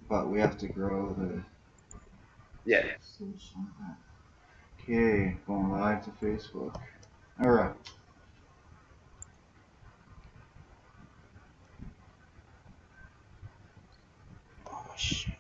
but we have to grow the. Yeah. Okay, going live to Facebook. Alright. Oh shit.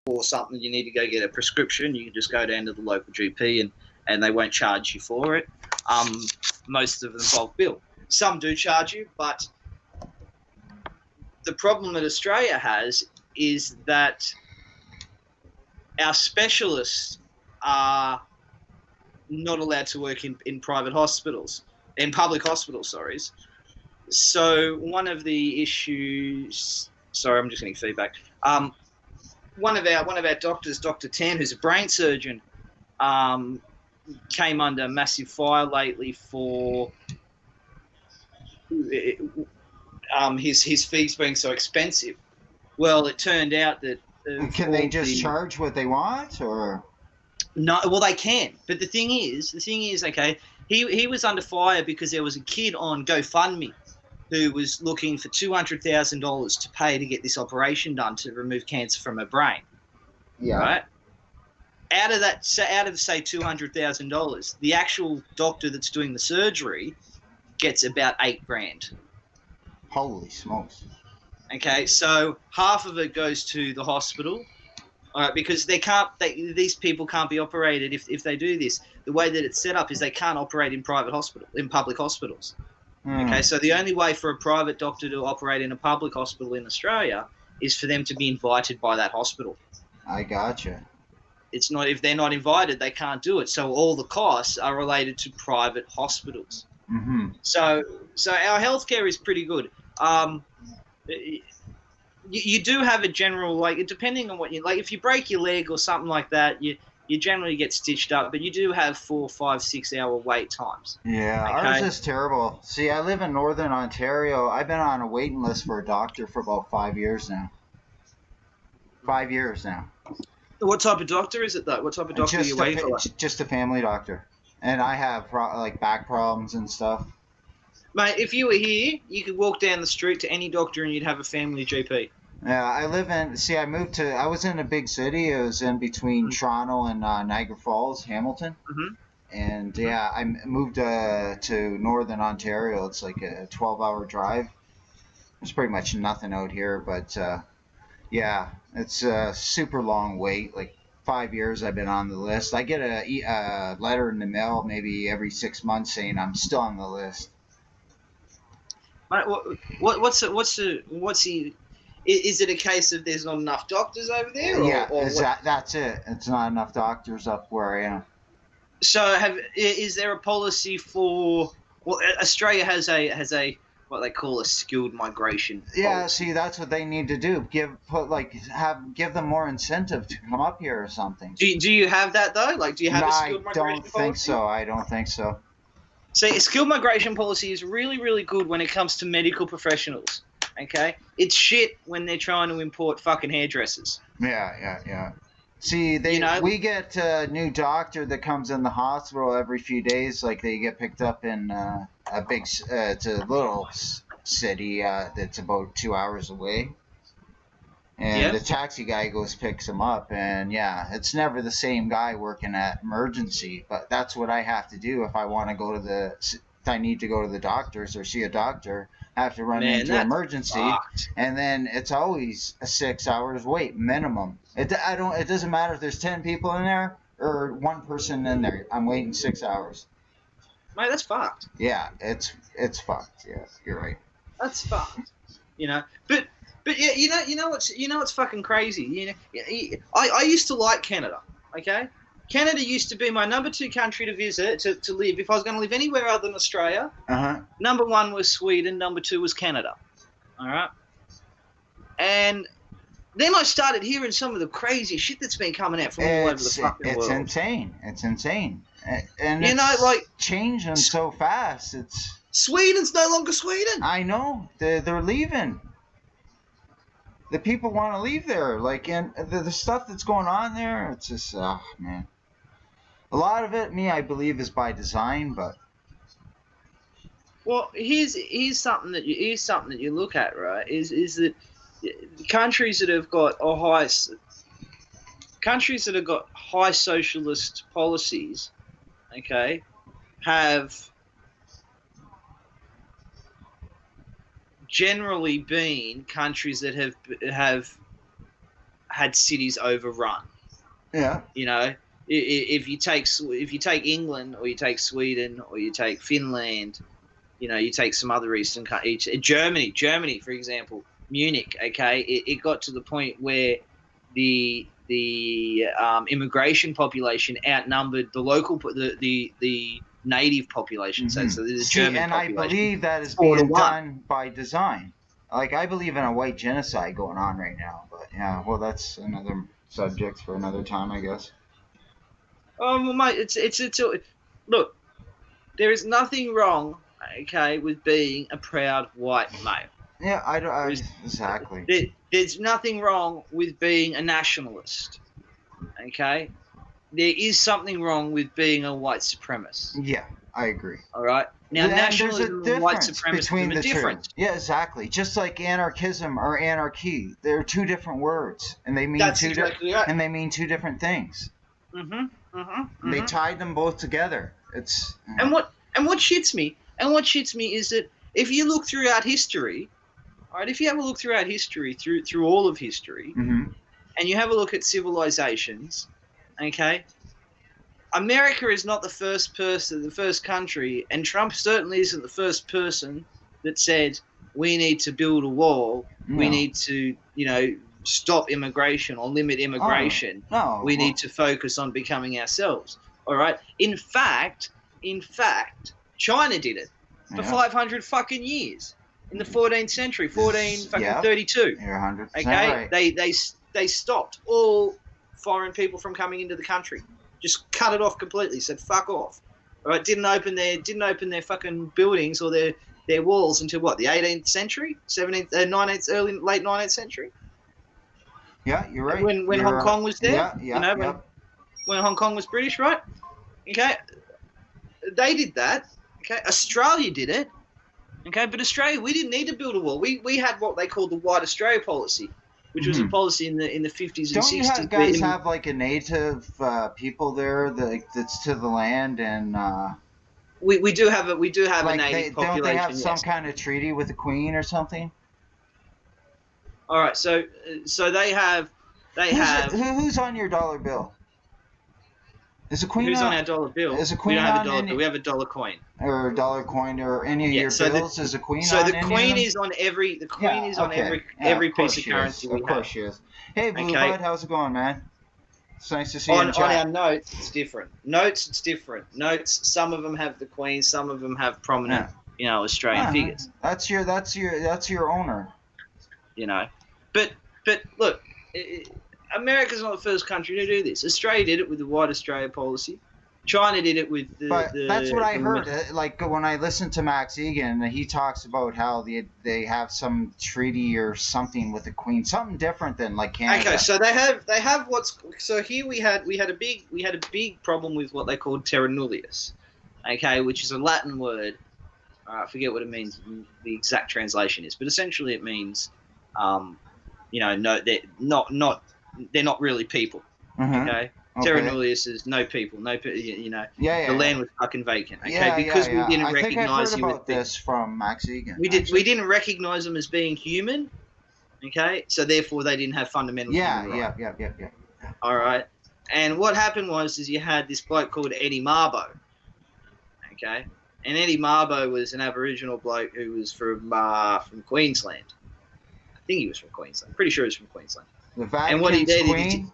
or something, you need to go get a prescription, you can just go down to the local GP and they won't charge you for it. Most of them bulk bill. Some do charge you, but the problem that Australia has is that our specialists are not allowed to work in private hospitals, in public hospitals, sorry. So one of the issues, sorry, I'm just getting feedback. One of our doctors, Dr. Tan, who's a brain surgeon, came under massive fire lately for his fees being so expensive. Well, it turned out that can they just charge what they want, or no? Well, they can, but the thing is, okay, he was under fire because there was a kid on GoFundMe who was looking for $200,000 to pay to get this operation done to remove cancer from her brain. Yeah. Right. Out of say $200,000, the actual doctor that's doing the surgery gets about $8,000. Holy smokes! Okay, so half of it goes to the hospital, all right, because these people can't be operated if they do this. The way that it's set up is they can't operate in public hospitals. Okay, so the only way for a private doctor to operate in a public hospital in Australia is for them to be invited by that hospital. I gotcha. It's not, if they're not invited, they can't do it. So all the costs are related to private hospitals. Mm-hmm. So our healthcare is pretty good. You do have a general, like, depending on what you like. If you break your leg or something like that, you generally get stitched up, but you do have 4, 5, 6 hour wait times. Yeah, okay? Ours is terrible. See, I live in Northern Ontario. I've been on a waiting list for a doctor for about 5 years now. 5 years now. What type of doctor is it, though? What type of doctor are you waiting for? Just a family doctor. And I have like back problems and stuff. Mate, if you were here, you could walk down the street to any doctor and you'd have a family GP. Yeah, I was in a big city. I was in between Toronto and Niagara Falls, Hamilton. Mm-hmm. And yeah, I moved to Northern Ontario. It's like a 12-hour drive. There's pretty much nothing out here, but yeah, it's a super long wait. Like 5 years I've been on the list. I get a letter in the mail maybe every 6 months saying I'm still on the list. What's the is it a case of there's not enough doctors over there? Yeah, that's it. It's not enough doctors up where I am. So is there a policy for? Well, Australia has a what they call a skilled migration policy. Yeah, see, that's what they need to do. Give them more incentive to come up here or something. Do you have that though? Like, do you have a skilled migration policy? I don't think so. See, a skilled migration policy is really, really good when it comes to medical professionals. Okay, it's shit when they're trying to import fucking hairdressers. Yeah. See, we get a new doctor that comes in the hospital every few days. Like, they get picked up in it's a little city that's about 2 hours away. And the taxi guy picks him up, and yeah, it's never the same guy working at emergency. But that's what I have to do if I want to go to I need to go to the doctors or see a doctor. I have to run into emergency, and then it's always a 6 hours wait minimum. It doesn't matter if there's 10 people in there or one person in there. I'm waiting 6 hours. Mate, that's fucked. Yeah, it's fucked. Yeah, you're right. That's fucked. But yeah, you know what's fucking crazy. I used to like Canada. Okay, Canada used to be my number 2 country to visit to live. If I was going to live anywhere other than Australia, number 1 was Sweden, number 2 was Canada. All right, and then I started hearing some of the crazy shit that's been coming out from all over the fucking world. It's insane, and it's changing so fast. Sweden's no longer Sweden. I know, they're leaving. The people want to leave there, like, and the stuff that's going on there, it's just, man. A lot of it, I believe, is by design, but. Well, here's something that you look at, right? Is that countries that have got high socialist policies, okay, have generally been countries that have had cities overrun. Yeah. You know, if you take England, or you take Sweden, or you take Finland, you know, you take some other eastern countries, Germany, for example, Munich. Okay, it got to the point where the immigration population outnumbered the local the native population. Mm-hmm. So the See, German and population. I believe that is 4 to being 1. done by design. Like, I believe in a white genocide going on right now. But yeah, well, that's another subject for another time, I guess. Oh, well, mate, it's look. There is nothing wrong, okay, with being a proud white male. Yeah, exactly. There's nothing wrong with being a nationalist, okay? There is something wrong with being a white supremacist. Yeah, I agree. All right? Now, And there's a nationalism and white difference supremacism between are the different. two. Yeah, exactly. Just like anarchism or anarchy, they're two different words, and they mean That's exactly right. and they mean two different things. They tied them both together. It's and what shits me is that if you look throughout history, all right, if you have a look throughout history, through all of history, mm-hmm. and you have a look at civilizations, okay, America is not the first country, and Trump certainly isn't the first person that said we need to build a wall, we need to, you know, stop immigration or limit immigration. We need to focus on becoming ourselves. All right. In fact, China did it for 500 fucking years in the 14th century, 32. You're 100% okay, right. They stopped all foreign people from coming into the country. Just cut it off completely. Said fuck off. All right. Didn't open their fucking buildings or their walls until what, the 18th century, 17th, 19th, late 19th century. Yeah, you're right. When Hong Kong was there, yeah. When Hong Kong was British, right? Okay, they did that. Okay, Australia did it. Okay, but Australia, we didn't need to build a wall. We had what they called the White Australia policy, which was a policy in the 50s and 60s. Don't you guys have like a native people there that's to the land, and we do have a like native population. Don't they have some kind of treaty with the Queen or something? All right, so they have. Who's on your dollar bill? Is a Queen Who's on our dollar bill? Is a Queen we don't have on a dollar any, bill. We have a dollar coin. Or a dollar coin or any of your bills? Is a Queen on any of them? So the Queen is on every. The Queen is on every piece of currency. Of course she is. Hey, Blue Bud, how's it going, man? It's nice to see you in chat. On our notes, it's different. Notes, some of them have the Queen, some of them have prominent, Australian figures. That's your owner. But look, America's not the first country to do this. Australia did it with the White Australia policy. China did it with that's what I heard. Like when I listened to Max Egan, he talks about how they have some treaty or something with the Queen, something different than like Canada. Okay, so they have what's so here we had a big problem with what they called terra nullius, okay, which is a Latin word. I forget what it means. The exact translation is, but essentially it means, no, they're not really people. Okay. Terra nullius is no people, the land was fucking vacant. Okay, because we didn't recognize him. I think I've heard about this from Max Egan. We didn't recognize them as being human. Okay, so therefore they didn't have fundamental human rights. Yeah. All right, and what happened was you had this bloke called Eddie Mabo. Okay, and Eddie Mabo was an Aboriginal bloke who was from Queensland. I think he was from Queensland. Pretty sure he was from Queensland. The Vatican's and what he did, Queen?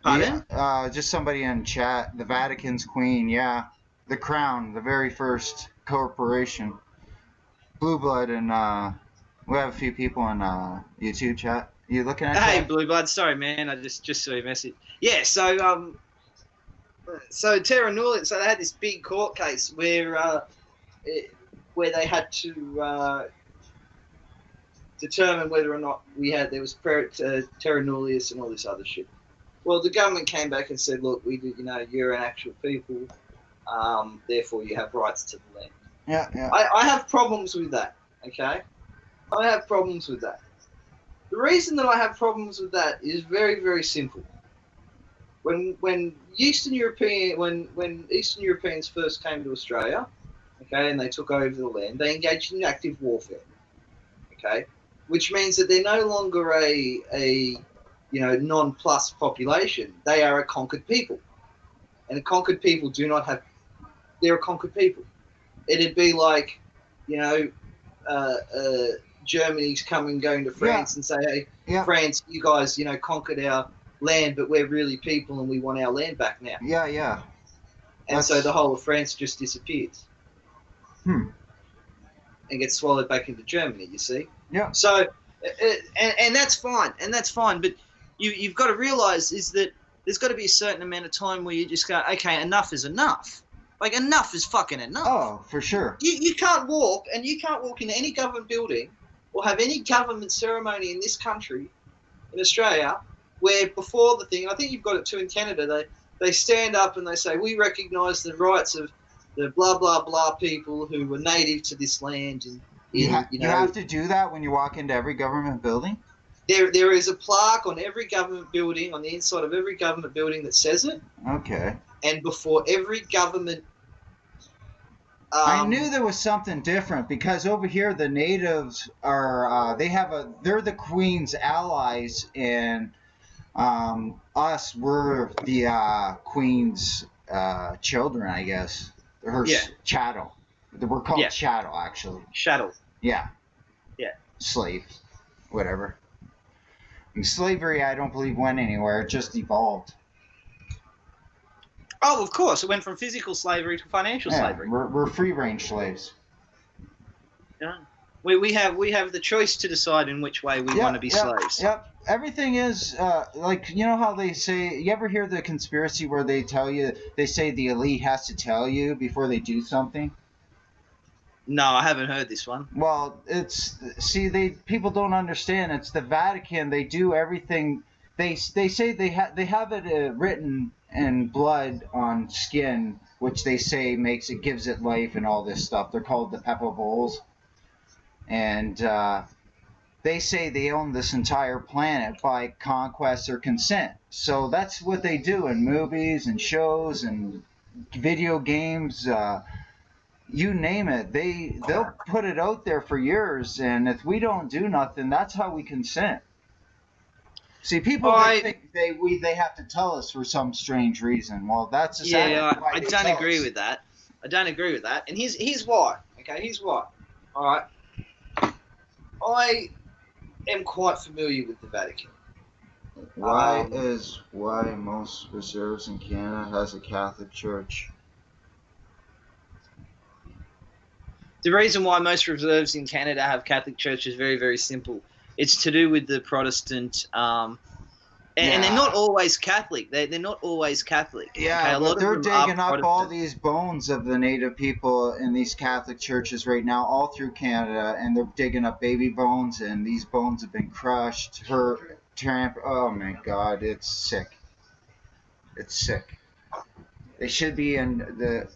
Pardon? Yeah, just somebody in chat. The Vatican's Queen, yeah. The Crown, the very first corporation. Blue Blood, and we have a few people in YouTube chat. You looking at Hey, that? Blue Blood. Sorry, man. I just saw your message. Yeah, so Terra Nullius, so they had this big court case where they had to determine whether or not there was terra nullius and all this other shit. Well, the government came back and said, look, you're an actual people, therefore you have rights to the land. Yeah. I have problems with that, okay? I have problems with that. The reason that I have problems with that is very, very simple. When Eastern Europeans first came to Australia, okay, and they took over the land, they engaged in active warfare, okay, which means that they're no longer a non-plus population. They are a conquered people, and a conquered people do not have. They're a conquered people. It'd be like, Germany's going to France and say, hey, France, you guys, conquered our land, but we're really people and we want our land back now. Yeah. And so the whole of France just disappears. And gets swallowed back into Germany, you see? Yeah. So, and that's fine, but you've got to realise is that there's got to be a certain amount of time where you just go, okay, enough is enough. Like, enough is fucking enough. Oh, for sure. You can't walk into any government building or have any government ceremony in this country, in Australia, where before the thing, and I think you've got it too in Canada, they stand up and they say, we recognise the rights of the blah, blah, blah people who were native to this land. And you have to do that when you walk into every government building? There is a plaque on every government building, on the inside of every government building that says it. Okay. And before every government... I knew there was something different because over here the natives are they're the Queen's allies, and us, we're the Queen's children, I guess. Her chattel. We're called chattel, actually. Chattel. Yeah. Yeah. Slave. Whatever. And slavery, I don't believe, went anywhere. It just evolved. Oh, of course. It went from physical slavery to financial slavery. We're free-range slaves. Yeah. We have the choice to decide in which way we want to be slaves. Yep. Everything is like, you know how they say, you ever hear the conspiracy where they say the elite has to tell you before they do something? No, I haven't heard this one. Well, people don't understand. It's the Vatican. They do everything. They say they have it written in blood on skin, which they say gives it life and all this stuff. They're called the Pepper Bowls. And they say they own this entire planet by conquest or consent. So that's what they do in movies and shows and video games. You name it. They'll put it out there for years, and if we don't do nothing, that's how we consent. See, people think they have to tell us for some strange reason. Well, that's exactly why I don't agree with that. I don't agree with that, and here's why. Okay, here's why. All right, I am quite familiar with the Vatican. Why most reserves in Canada has a Catholic Church? The reason why most reserves in Canada have Catholic Church is very, very simple. It's to do with the Protestant, and they're not always Catholic. They're not always Catholic. Yeah, but they're digging up all these bones of the Native people in these Catholic churches right now, all through Canada, and they're digging up baby bones, and these bones have been crushed, trampled. Oh my God, it's sick. It's sick. They should be in the.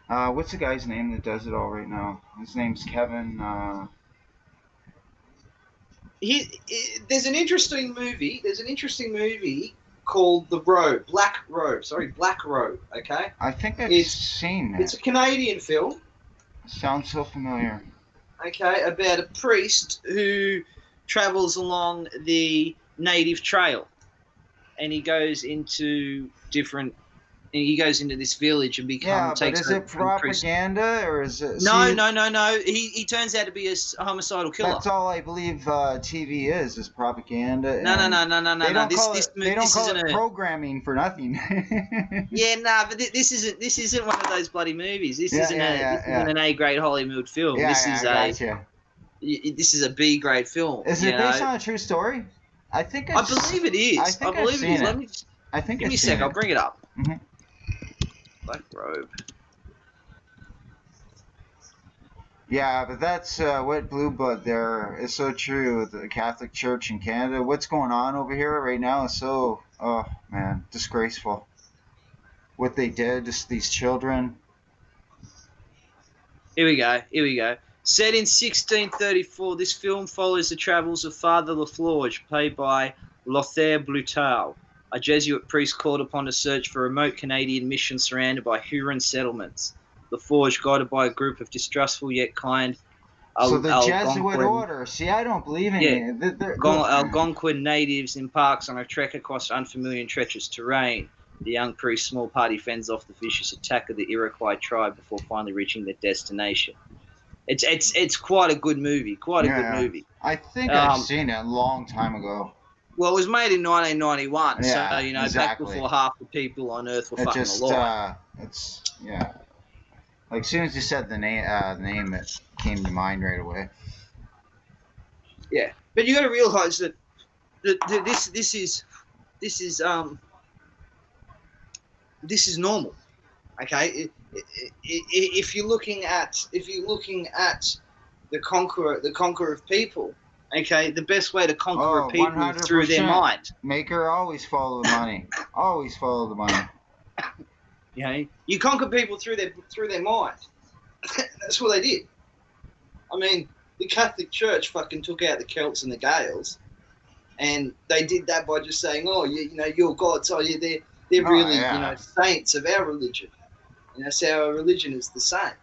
What's the guy's name that does it all right now? His name's Kevin. There's an interesting movie called Black Robe. Okay. I think I've seen it. It's a Canadian film. Sounds so familiar. Okay, about a priest who travels along the Native Trail, and he goes into this village and takes. Yeah, but is it propaganda or is it? No. He turns out to be a homicidal killer. That's all I believe TV is propaganda. No. They don't call it programming for nothing. But this isn't one of those bloody movies. This isn't an A-grade Hollywood film. This is a B-grade film. Is it based on a true story? I believe it is. I believe it is. Give me a sec. I'll bring it up. Mm-hmm. Black Robe. Yeah, but that's what Blue Blood there is so true. The Catholic Church in Canada. What's going on over here right now is so, disgraceful. What they did to these children. Here we go. Set in 1634, this film follows the travels of Father Laflorge, played by Lothaire Blutal, a Jesuit priest called upon to search for a remote Canadian mission surrounded by Huron settlements. Laflorge, guided by a group of distrustful yet kind So the Jesuit Algonquin, order. See, I don't believe in it. Algonquin natives embarks on a trek across unfamiliar and treacherous terrain. The young priest's small party fends off the vicious attack of the Iroquois tribe before finally reaching their destination. It's quite a good movie. Quite a good movie. I think I've seen it a long time ago. Well, it was made in 1991, yeah, so exactly. back before half the people on Earth were fucking alive. Like as soon as you said the name, it came to mind right away. Yeah, but you got to realize that this is normal. Okay, if you're looking at the conqueror of people. Okay, the best way to conquer a people is through their mind. Maker always follow the money. Always follow the money. You conquer people through their mind. That's what they did. I mean, the Catholic Church fucking took out the Celts and the Gaels, and they did that by just saying, "Oh, you're gods. Oh, yeah, they're really saints of our religion." So our religion is the same.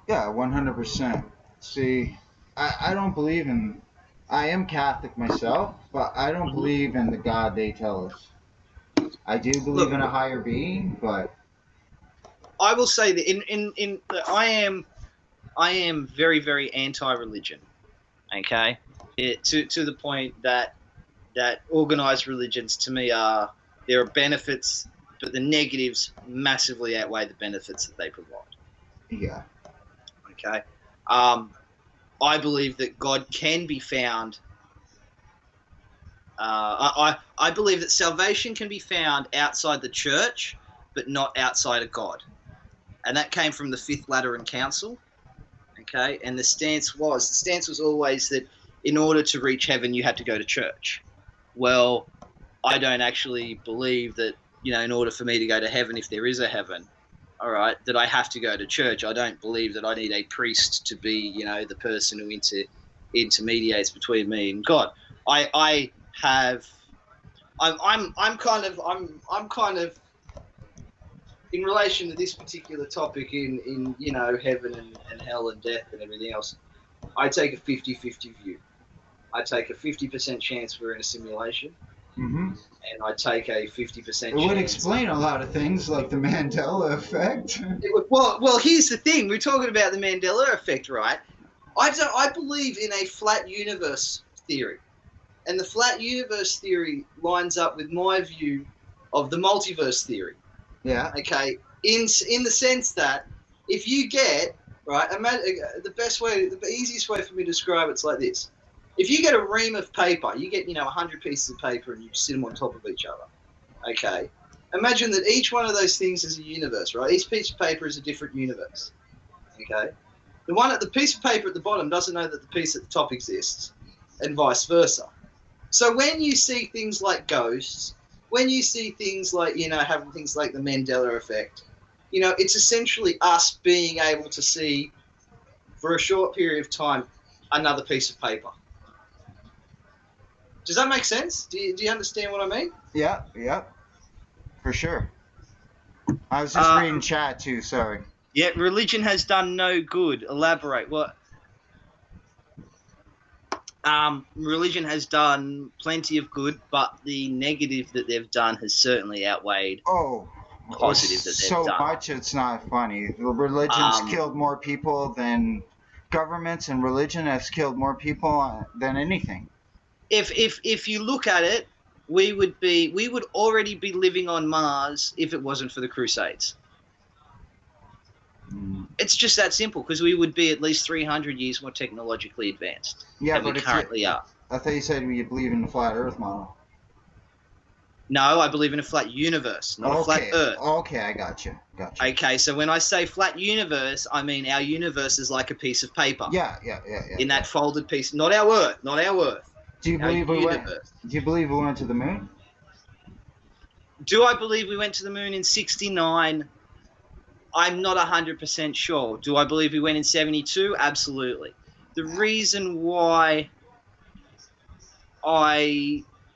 Yeah, 100%. See, I don't believe in. I am Catholic myself, but I don't believe in the God they tell us. I do believe in a higher being, but I will say that I am very, very anti-religion. Okay, to the point that organized religions to me there are benefits, but the negatives massively outweigh the benefits that they provide. Yeah. Okay. I believe that God can be found. I believe that salvation can be found outside the church, but not outside of God. And that came from the Fifth Lateran Council. Okay, and the stance was always that in order to reach heaven, you had to go to church. Well, I don't actually believe that, in order for me to go to heaven, if there is a heaven, all right, that I have to go to church. I don't believe that I need a priest to be, the person who intermediates between me and God. I'm kind of in relation to this particular topic in heaven and hell and death and everything else. I take a 50-50 view. I take a 50% chance we're in a simulation. Mm-hmm. And I take a 50% chance. It would explain a lot of things, like the Mandela effect. Well, here's the thing. We're talking about the Mandela effect, right? I believe in a flat universe theory. And the flat universe theory lines up with my view of the multiverse theory. Yeah. Okay. In the sense that if you get, right, the easiest way for me to describe it's like this. If you get a ream of paper, you get 100 pieces of paper and you sit them on top of each other. Okay. Imagine that each one of those things is a universe, right? Each piece of paper is a different universe. Okay. The piece of paper at the bottom doesn't know that the piece at the top exists, and vice versa. So when you see things like ghosts, when you see things like having things like the Mandela effect, it's essentially us being able to see for a short period of time another piece of paper. Does that make sense? Do you understand what I mean? Yeah, for sure. I was just reading chat too, sorry. Yeah, religion has done no good. Elaborate. What? Religion has done plenty of good, but the negative that they've done has certainly outweighed the positive that they've done. So much it's not funny. Religion's killed more people than governments, and religion has killed more people than anything. If you look at it, we would already be living on Mars if it wasn't for the Crusades. It's just that simple, because we would be at least 300 years more technologically advanced than we currently are. I thought you said you believe in the flat Earth model. No, I believe in a flat universe, not a flat Earth. Okay, I got you. Okay, so when I say flat universe, I mean our universe is like a piece of paper. Yeah. In that folded piece, not our Earth. Do you believe we went to the moon? Do I believe we went to the moon in 1969? I'm not 100% sure. Do I believe we went in 1972? Absolutely. The reason why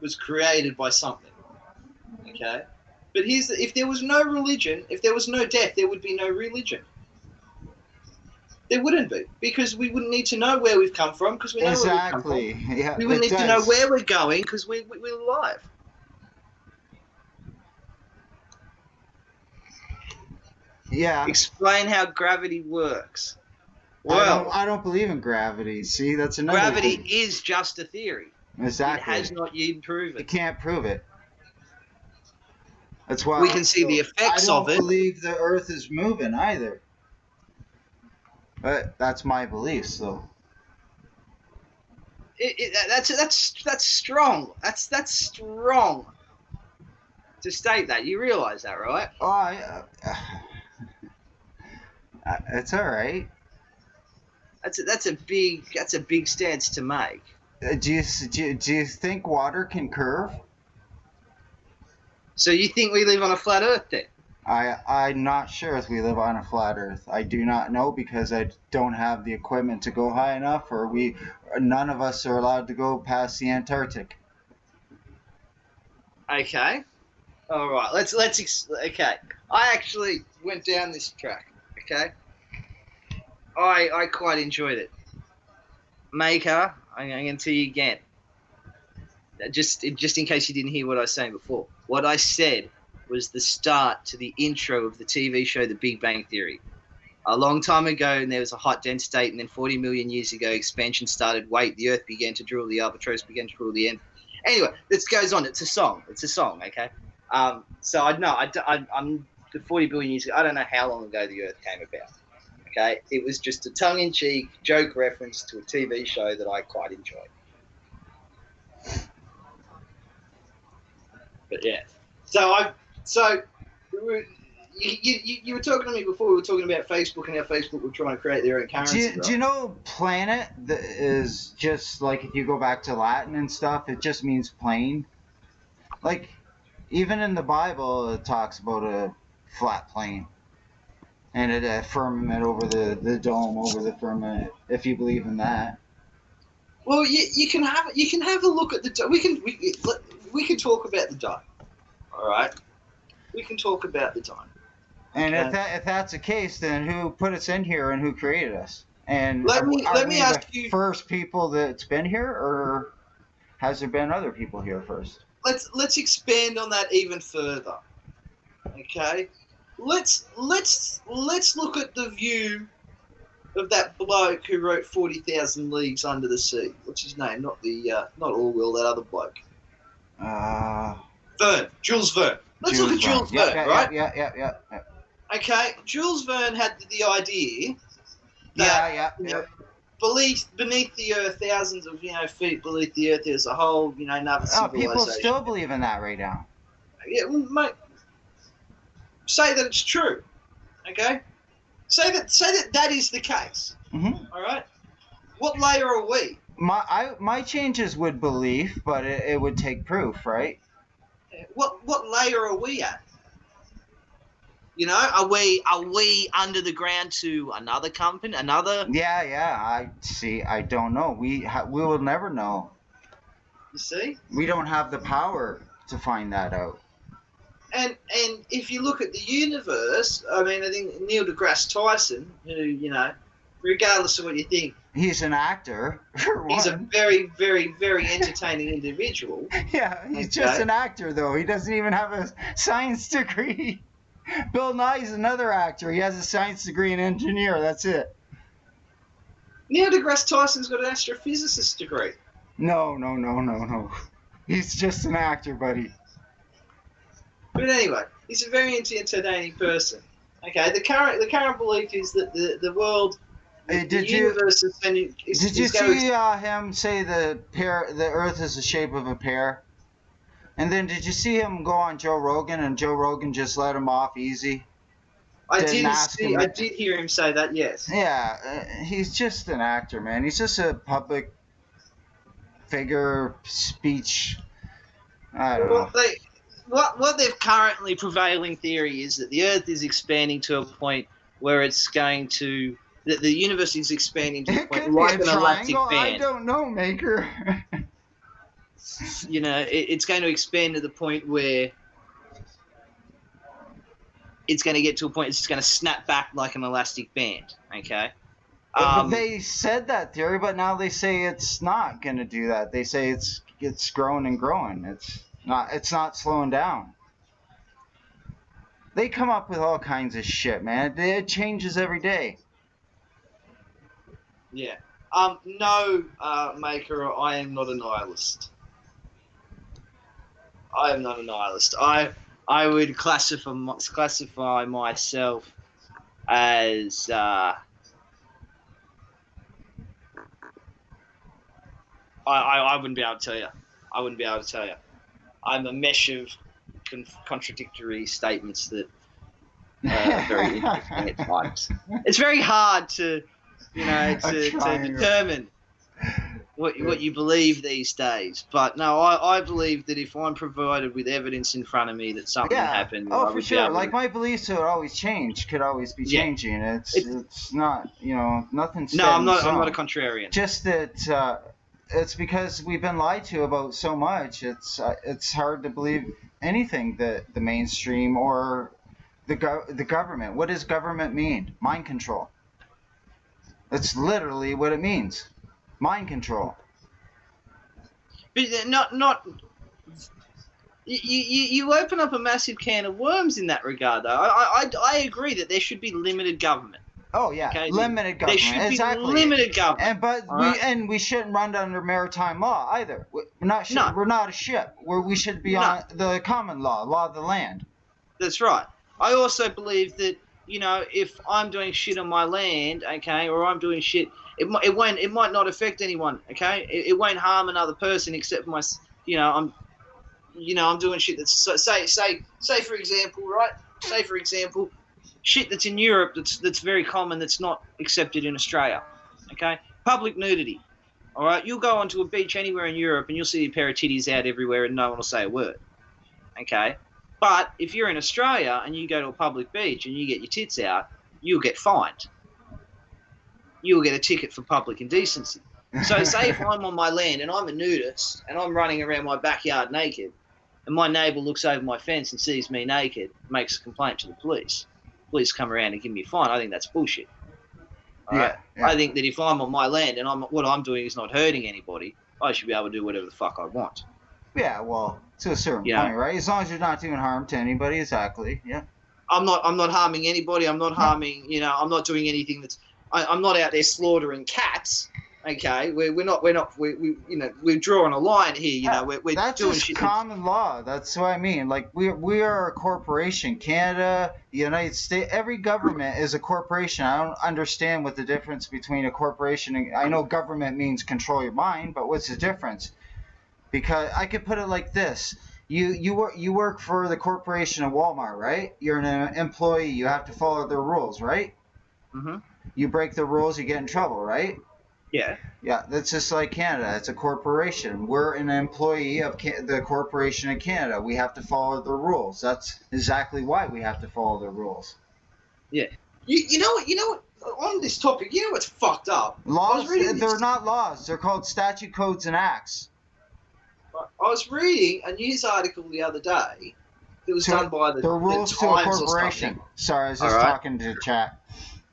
was created by something. Okay? But if there was no religion, if there was no death, there would be no religion. There wouldn't be, because we wouldn't need to know where we've come from, because we know where we've come from. Exactly. Yeah, we wouldn't need to know where we're going, because we're alive. Yeah. Explain how gravity works. Well, I don't believe in gravity. See, that's another gravity thing. is just a theory. Exactly. It has not yet proven. You can't prove it. That's why we can see the effects of it. I don't believe the Earth is moving either. But that's my beliefs, though. That's strong. That's strong to state that. You realise that, right? Oh, it's all right. That's a big stance to make. Do you think water can curve? So you think we live on a flat Earth then? I'm not sure if we live on a flat Earth. I do not know, because I don't have the equipment to go high enough, or none of us are allowed to go past the Antarctic. Okay. All right. Okay. I actually went down this track. Okay. I quite enjoyed it. Maker, I'm going to tell you again. Just in case you didn't hear what I was saying before. What I said was the start to the intro of the TV show The Big Bang Theory. A long time ago, and there was a hot dense state, and then 40 million years ago, expansion started. The Earth began to drool, the albatross began to rule the end. Anyway, this goes on. It's a song, okay? So I'm the 40 billion years ago. I don't know how long ago the Earth came about. Okay, it was just a tongue-in-cheek joke reference to a TV show that I quite enjoyed. But yeah, so you were talking to me before. We were talking about Facebook and how Facebook were trying to create their own currency. Do you know planet is just like, if you go back to Latin and stuff, it just means plane. Like, even in the Bible, it talks about a flat plane. And a firmament over the dome over the firmament, if you believe in that. Well, you can have a look at the dome. We can talk about the dome. All right, we can talk about the dome. And if that's the case, then who put us in here and who created us? And let me ask you, first people that's been here, or has there been other people here first? Let's expand on that even further. Okay. Let's look at the view of that bloke who wrote 40,000 Leagues Under the Sea. What's his name? Not Orwell, that other bloke. Verne. Jules Verne. Let's look at Jules Verne, right? Yeah. Okay, Jules Verne had the idea that beneath the Earth, thousands of feet beneath the Earth, there's a whole another civilization. People still believe in that right now. Yeah, well, mate. Say that it's true, okay? Say that is the case. Mm-hmm. All right. What layer are we? My changes would believe, but it would take proof, right? What layer are we at? Are we under the ground to another company, another? Yeah. I see. I don't know. We will never know. You see? We don't have the power to find that out. And if you look at the universe, I mean, I think Neil deGrasse Tyson, who, regardless of what you think, he's an actor. He's a very, very, very entertaining individual. Yeah, he's just an actor, though. He doesn't even have a science degree. Bill Nye's another actor. He has a science degree in engineer. That's it. Neil deGrasse Tyson's got an astrophysicist degree. No. He's just an actor, buddy. But anyway, he's a very entertaining person. Okay, the current belief is that the world, the universe is spending. Did you see him say the Earth is the shape of a pear? And then did you see him go on Joe Rogan, and Joe Rogan just let him off easy? I did hear him say that. Yes. Yeah, he's just an actor, man. He's just a public figure, speech. I don't know. What they've currently prevailing theory is that the Earth is expanding to a point where it's going to that the universe is expanding to a point like an elastic band. I don't know, Maker. you know, it's going to expand to the point where it's going to get to a point it's just going to snap back like an elastic band. Okay. But they said that theory, but now they say it's not going to do that. They say it's growing and growing. It's not slowing down. They come up with all kinds of shit, man. It changes every day. Yeah. No, Maker, I am not a nihilist. I am not a nihilist. I would classify myself as I wouldn't be able to tell you. I wouldn't be able to tell you. I'm a mesh of contradictory statements that are very interesting at times. It's very hard to, you know, to determine what you believe these days. But no, I believe that if I'm provided with evidence in front of me that something happened, oh, for sure. Like my beliefs would always change, could always be changing. It's not, you know, nothing's. No, I'm not a contrarian. Just that it's because we've been lied to about so much. It's hard to believe anything that the mainstream or the government. What does government mean? Mind control. That's literally what it means. Mind control. But not. You open up a massive can of worms in that regard, though. I agree that there should be limited government. Oh yeah, okay? Limited government. There should be limited government. And we shouldn't run under maritime law either. We're not. No. We're not a ship. We should be on the common law of the land. That's right. I also believe that, you know, if I'm doing shit on my land, okay, or I'm doing shit, it might not affect anyone, okay. It won't harm another person except my, I'm doing shit that's say for example, right? Say for example, shit that's in Europe that's very common that's not accepted in Australia, okay. Public nudity, all right. You'll go onto a beach anywhere in Europe and you'll see a pair of titties out everywhere and no one will say a word, okay. But if you're in Australia and you go to a public beach and you get your tits out, you'll get fined. You'll get a ticket for public indecency. So say if I'm on my land and I'm a nudist and I'm running around my backyard naked and my neighbour looks over my fence and sees me naked, makes a complaint to the police. Police come around and give me a fine. I think that's bullshit. All right? Yeah. I think that if I'm on my land and what I'm doing is not hurting anybody, I should be able to do whatever the fuck I want. Yeah, well, to a certain point, right? As long as you're not doing harm to anybody, exactly. Yeah. I'm not harming anybody. I'm not harming. I'm not doing anything that's. I'm not out there slaughtering cats. Okay, we're drawing a line here. We're that's doing just shit. Common law. That's what I mean. Like we are a corporation. Canada, the United States, every government is a corporation. I don't understand what the difference between a corporation and I know government means control your mind, but what's the difference? Because I could put it like this: you work for the corporation of Walmart, right? You're an employee. You have to follow their rules, right? Mm-hmm. You break the rules, you get in trouble, right? Yeah. Yeah, that's just like Canada. It's a corporation. We're an employee of the corporation in Canada. We have to follow the rules. That's exactly why we have to follow the rules. Yeah. You know what? On this topic, you know what's fucked up? Laws? They're not laws. They're called statute, codes, and acts. I was reading a news article the other day that was done by the rules to a corporation. Sorry, I was just talking to chat.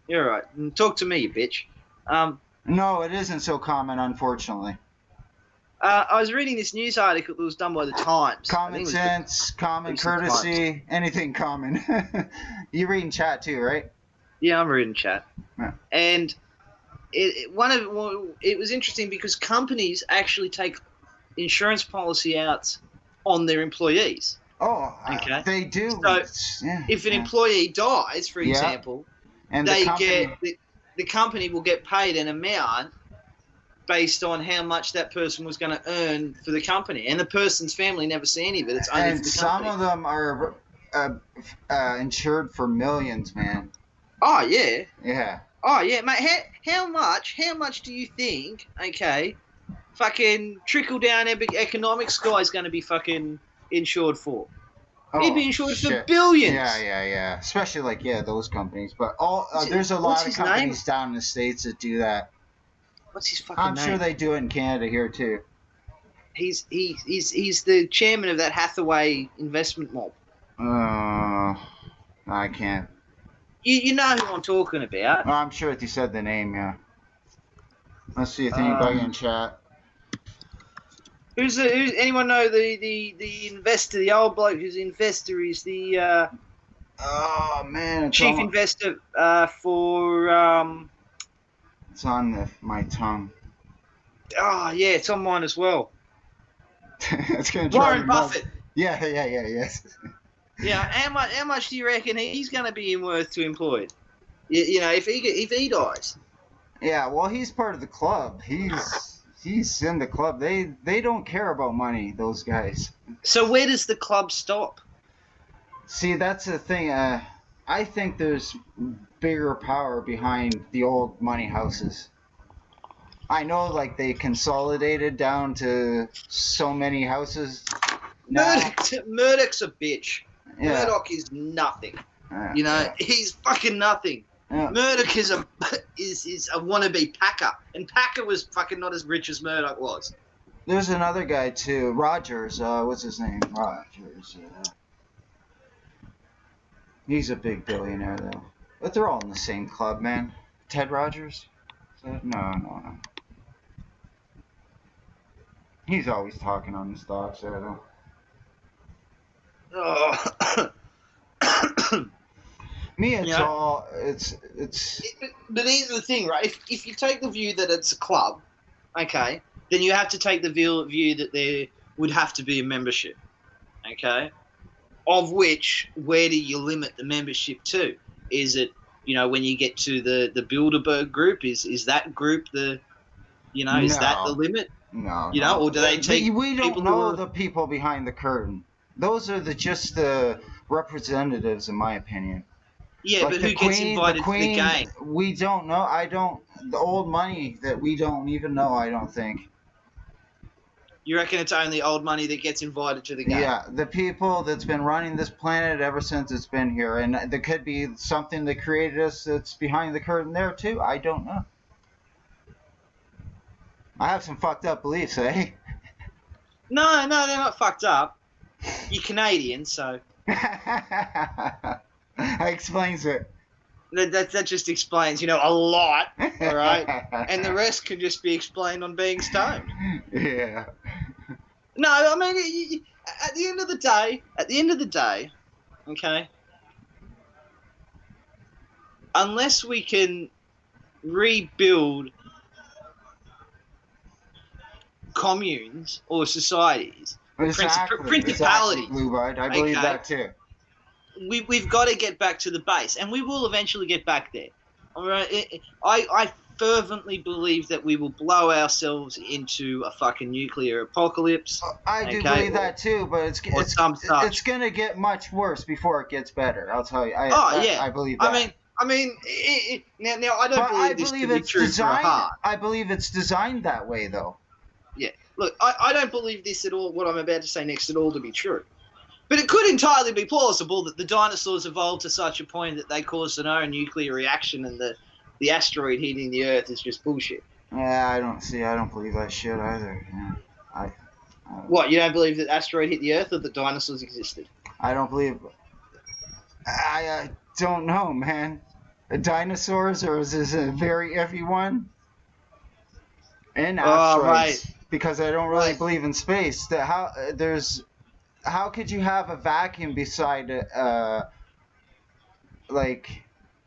You're all right. Talk to me, you bitch. No, it isn't so common, unfortunately. I was reading this news article that was done by the Times. Common sense, common courtesy, anything common. You're reading chat too, right? Yeah, I'm reading chat. Yeah. And it was interesting because companies actually take insurance policy out on their employees. Oh, okay. They do. So if an employee dies, for example, and the company will get paid an amount based on how much that person was going to earn for the company, and the person's family never see any of it. It's only for the company. Some of them are insured for millions, man. Oh yeah. Yeah. Oh yeah, mate. How much do you think? Okay. Fucking trickle down economics guy's going to be fucking insured for. He'd be insured for billions. Yeah. Especially like those companies, but there's a lot of companies down in the States that do that. What's his fucking name? I'm sure they do it in Canada here too. He's the chairman of that Hathaway investment mob. I can't. You know who I'm talking about. Well, I'm sure if you said the name, yeah. Let's see if anybody in chat. Who's anyone know the investor, the old bloke who's the investor? Is the oh man, chief investor for it's on my tongue. Oh yeah, it's on mine as well. It's gonna Warren Buffett. Yeah, yes. Yeah, how much do you reckon he's going to be worth to employed? You know, if he dies. Yeah, well, he's part of the club. He's in the club. They don't care about money, those guys. So where does the club stop? See, that's the thing. I think there's bigger power behind the old money houses. I know, like, they consolidated down to so many houses. Murdoch's a bitch. Yeah. Murdoch is nothing. You know, he's fucking nothing. Yeah. Murdoch is a wannabe Packer, and Packer was fucking not as rich as Murdoch was. There's another guy too, Rogers. What's his name? Rogers. He's a big billionaire though, but they're all in the same club, man. Ted Rogers? No. He's always talking on the stocks there though. Oh. Me, it's. But here's the thing, right? If you take the view that it's a club, okay, then you have to take the view that there would have to be a membership, okay? Of which, where do you limit the membership to? Is it, you know, when you get to the Bilderberg group, is that group is that the limit? No. You know, or do they take? We don't know the people behind the curtain. Those are just the representatives, in my opinion. Yeah, like but who gets invited to the game? We don't know. The old money that we don't even know, I don't think. You reckon it's only old money that gets invited to the game? Yeah, the people that's been running this planet ever since it's been here. And there could be something that created us that's behind the curtain there, too. I don't know. I have some fucked up beliefs, eh? No, they're not fucked up. You're Canadian, so... That explains it. That just explains, a lot, all right? And the rest can just be explained on being stoned. Yeah. No, I mean, at the end of the day, okay, unless we can rebuild communes or societies, principalities. Exactly, Blue-Bud. I believe that too. We've got to get back to the base, and we will eventually get back there. All right, I fervently believe that we will blow ourselves into a fucking nuclear apocalypse. I do believe that too, but it's going to get much worse before it gets better. I'll tell you. I believe that. I mean, now I don't believe this to be true for a heart. I believe it's designed that way, though. Yeah. Look, I don't believe this at all, what I'm about to say next at all, to be true. But it could entirely be plausible that the dinosaurs evolved to such a point that they caused an own nuclear reaction and the asteroid hitting the Earth is just bullshit. Yeah, I don't believe that shit either. Yeah. What, you don't believe that asteroid hit the Earth or that dinosaurs existed? I don't believe... I don't know, man. Dinosaurs, or is this a very heavy one? And asteroids. Right. Because I don't really believe in space. How could you have a vacuum beside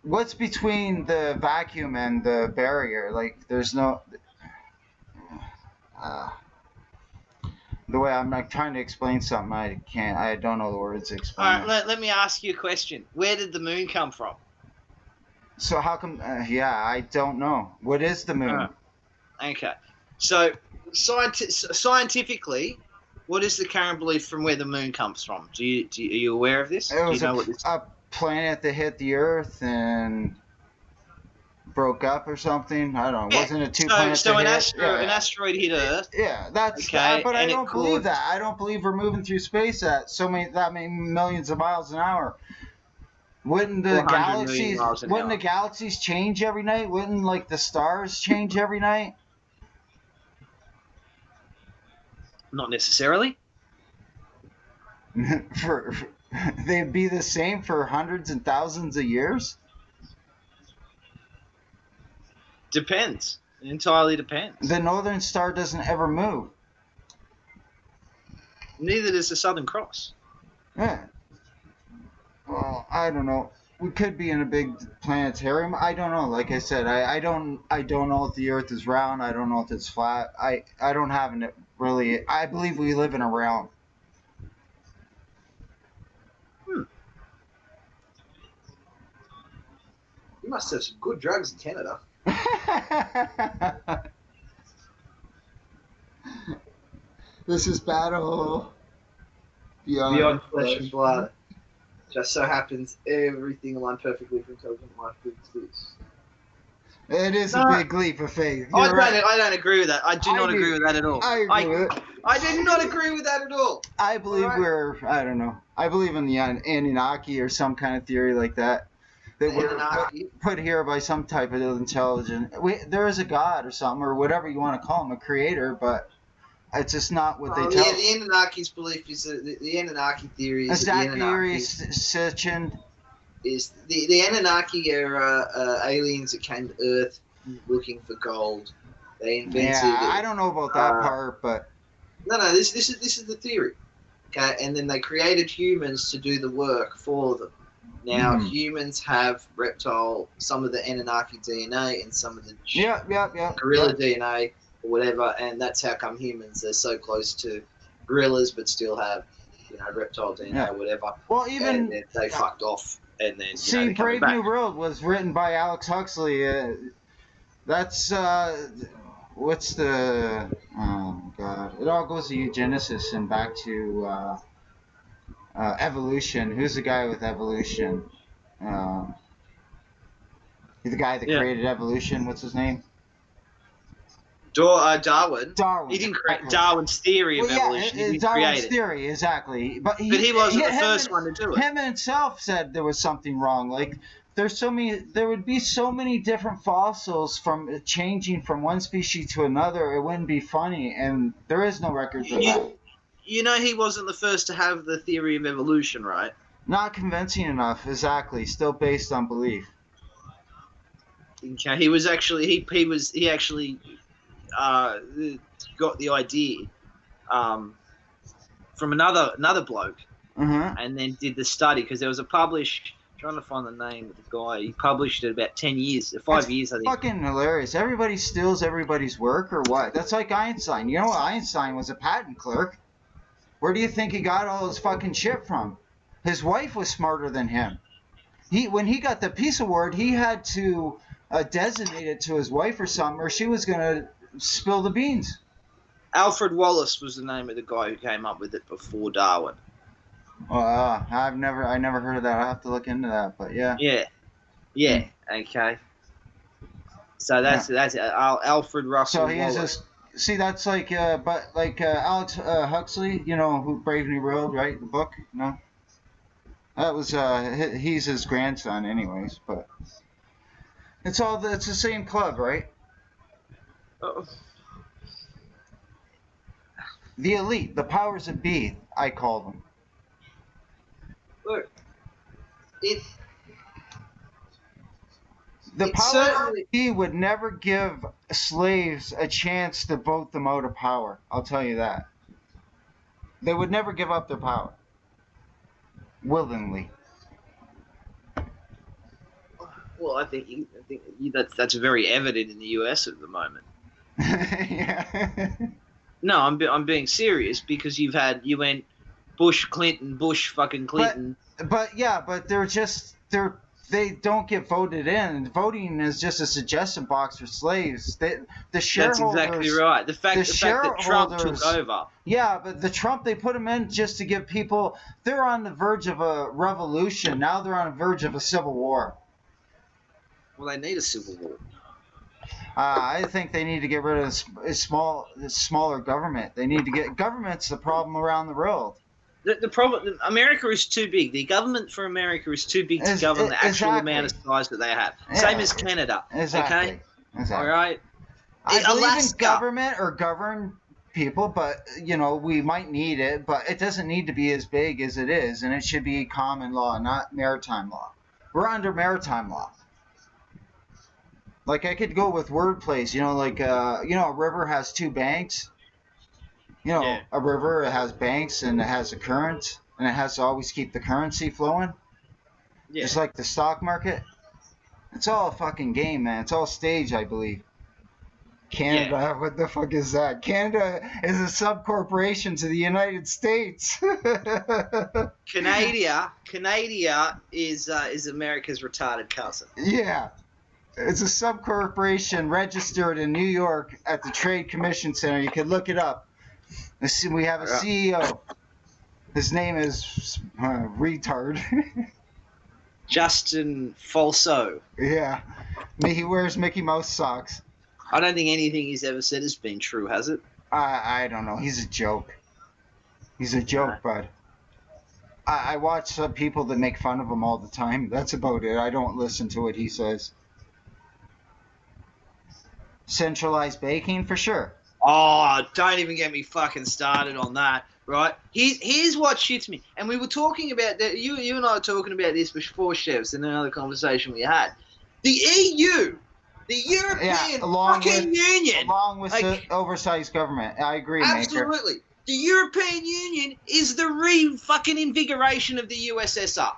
what's between the vacuum and the barrier? Like, there's no... the way I'm trying to explain something, I don't know the words to explain. All right, let me ask you a question. Where did the moon come from? So how come... I don't know. What is the moon? Okay. So, scientifically... What is the current belief from where the moon comes from? Are you aware of this? It was a planet that hit the Earth and broke up or something. I don't know. Yeah. Wasn't it two planets that hit? An asteroid hit Earth. Yeah, that's okay. But I don't believe that. I don't believe we're moving through space at that many millions of miles an hour. Wouldn't the galaxies change every night? Wouldn't the stars change every night? Not necessarily. They'd be the same for hundreds and thousands of years? Depends. It entirely depends. The Northern Star doesn't ever move. Neither does the Southern Cross. Yeah. Well, I don't know. We could be in a big planetarium. I don't know. Like I said, I don't know if the Earth is round. I don't know if it's flat. I don't have it really. I believe we live in a realm. You must have some good drugs in Canada. This is battle beyond flesh and blood. Just so happens everything aligned perfectly for intelligent life brings this. It is a big leap of faith. I don't agree with that. I do not agree with that at all. I agree with it. I did not agree with that at all. I believe I don't know. I believe in the Anunnaki or some kind of theory like that. That we're put here by some type of intelligence. There is a God or something, or whatever you want to call him, a creator, but it's just not what they tell us. The Anunnaki's belief is that the Anunnaki theory is the Anunnaki are aliens that came to Earth looking for gold. They invented. Yeah, I don't know about that part, but no. This is the theory. Okay, and then they created humans to do the work for them. Now humans have some of the Anunnaki DNA and some of the gorilla DNA or whatever, and that's how come humans are so close to gorillas but still have reptile DNA or whatever. Well, even they fucked off, and then Brave New World was written by Alex Huxley. That's what's the oh god? It all goes to eugenesis and back to evolution. Who's the guy with evolution? He's the guy that created evolution. What's his name? Darwin. Darwin. He didn't create Darwin's theory of evolution. He Darwin's theory, exactly. But he wasn't the first one to do it. Him himself said there was something wrong. Like there would be so many different fossils from changing from one species to another. It wouldn't be funny, and there is no records of that. You know, he wasn't the first to have the theory of evolution, right? Not convincing enough, exactly. Still based on belief. Okay, he actually got the idea from another bloke, and then did the study because there was a published. Trying to find the name of the guy. He published it about 5 years, I think. Fucking hilarious. Everybody steals everybody's work or what? That's like Einstein. You know, Einstein was a patent clerk. Where do you think he got all his fucking shit from? His wife was smarter than him. When he got the Peace Award, he had to designate it to his wife or something, or she was gonna spill the beans. Alfred Wallace was the name of the guy who came up with it before Darwin. I never heard of that. I have to look into that, but yeah. Yeah. Okay. So that's Alfred Russell. So Wallace. that's like Alex Huxley, you know, who Brave New World, right? The book, no. That was he's his grandson, anyways, but it's the same club, right? Oh. The elite, the powers that be, I call them. Look, the powers that be would never give slaves a chance to vote them out of power. I'll tell you that. They would never give up their power willingly. Well, I think that's very evident in the U.S. at the moment. Yeah. No, I'm being serious because you went Bush, Clinton, Bush, fucking Clinton. But they don't get voted in. Voting is just a suggestion box for slaves. The shareholders. That's exactly right. The fact that Trump took over. Yeah, but the Trump, they put him in just to give people. They're on the verge of a revolution. Now they're on the verge of a civil war. Well, they need a civil war. I think they need to get rid of the smaller government. They need to get government's the problem around the world. The problem, America is too big. The government for America is too big to govern the actual amount of size that they have. Yeah. Same as Canada. Exactly. Okay? Exactly. All right. I believe in government or govern people, but we might need it, but it doesn't need to be as big as it is, and it should be common law, not maritime law. We're under maritime law. Like I could go with wordplays, like a river has two banks. Yeah. A river, it has banks and it has a current, and it has to always keep the currency flowing. Yeah. Just like the stock market. It's all a fucking game, man. It's all stage, I believe. Canada, what the fuck is that? Canada is a sub-corporation to the United States. Canada is America's retarded cousin. Yeah. It's a sub-corporation registered in New York at the Trade Commission Center. You can look it up. We have a CEO. His name is retard. Justin Falso. Yeah. He wears Mickey Mouse socks. I don't think anything he's ever said has been true, has it? I don't know. He's a joke. He's a joke, bud. I watch some people that make fun of him all the time. That's about it. I don't listen to what he says. Centralized baking, for sure. Oh, don't even get me fucking started on that, right? Here's what shits me. And we were talking about that. You and I were talking about this before, Chevs, in another conversation we had. The EU, the European fucking Union, along with the oversized government. I agree, absolutely. Maker. The European Union is the fucking invigoration of the USSR.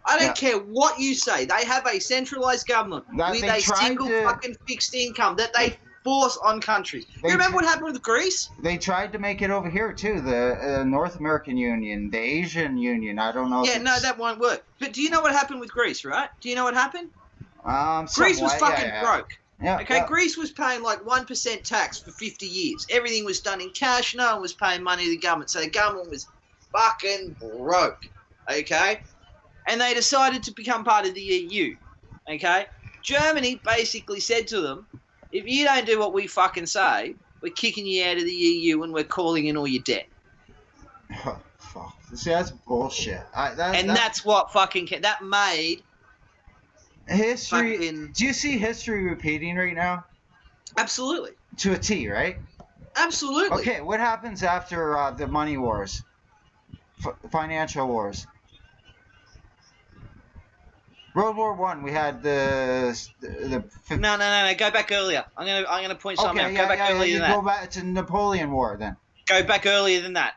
I don't care what you say. They have a centralized government with a single fucking fixed income that they force on countries. You remember what happened with Greece? They tried to make it over here too. The North American Union, the Asian Union. I don't know. Yeah, no, that won't work. But do you know what happened with Greece? Right? Do you know what happened? Greece was fucking broke. Yeah, okay, Greece was paying like 1% tax for 50 years. Everything was done in cash. No one was paying money to the government. So the government was fucking broke. Okay? And they decided to become part of the EU. Okay? Germany basically said to them, if you don't do what we fucking say, we're kicking you out of the EU and we're calling in all your debt. Oh, fuck. See, that's bullshit. That's what fucking... That made... History... Fucking, do you see history repeating right now? Absolutely. To a T, right? Absolutely. Okay, what happens after the money wars? Financial wars? World War One, we had the No. Go back earlier. I'm gonna point something out. Go back earlier than that. Go back to Napoleon War then. Go back earlier than that.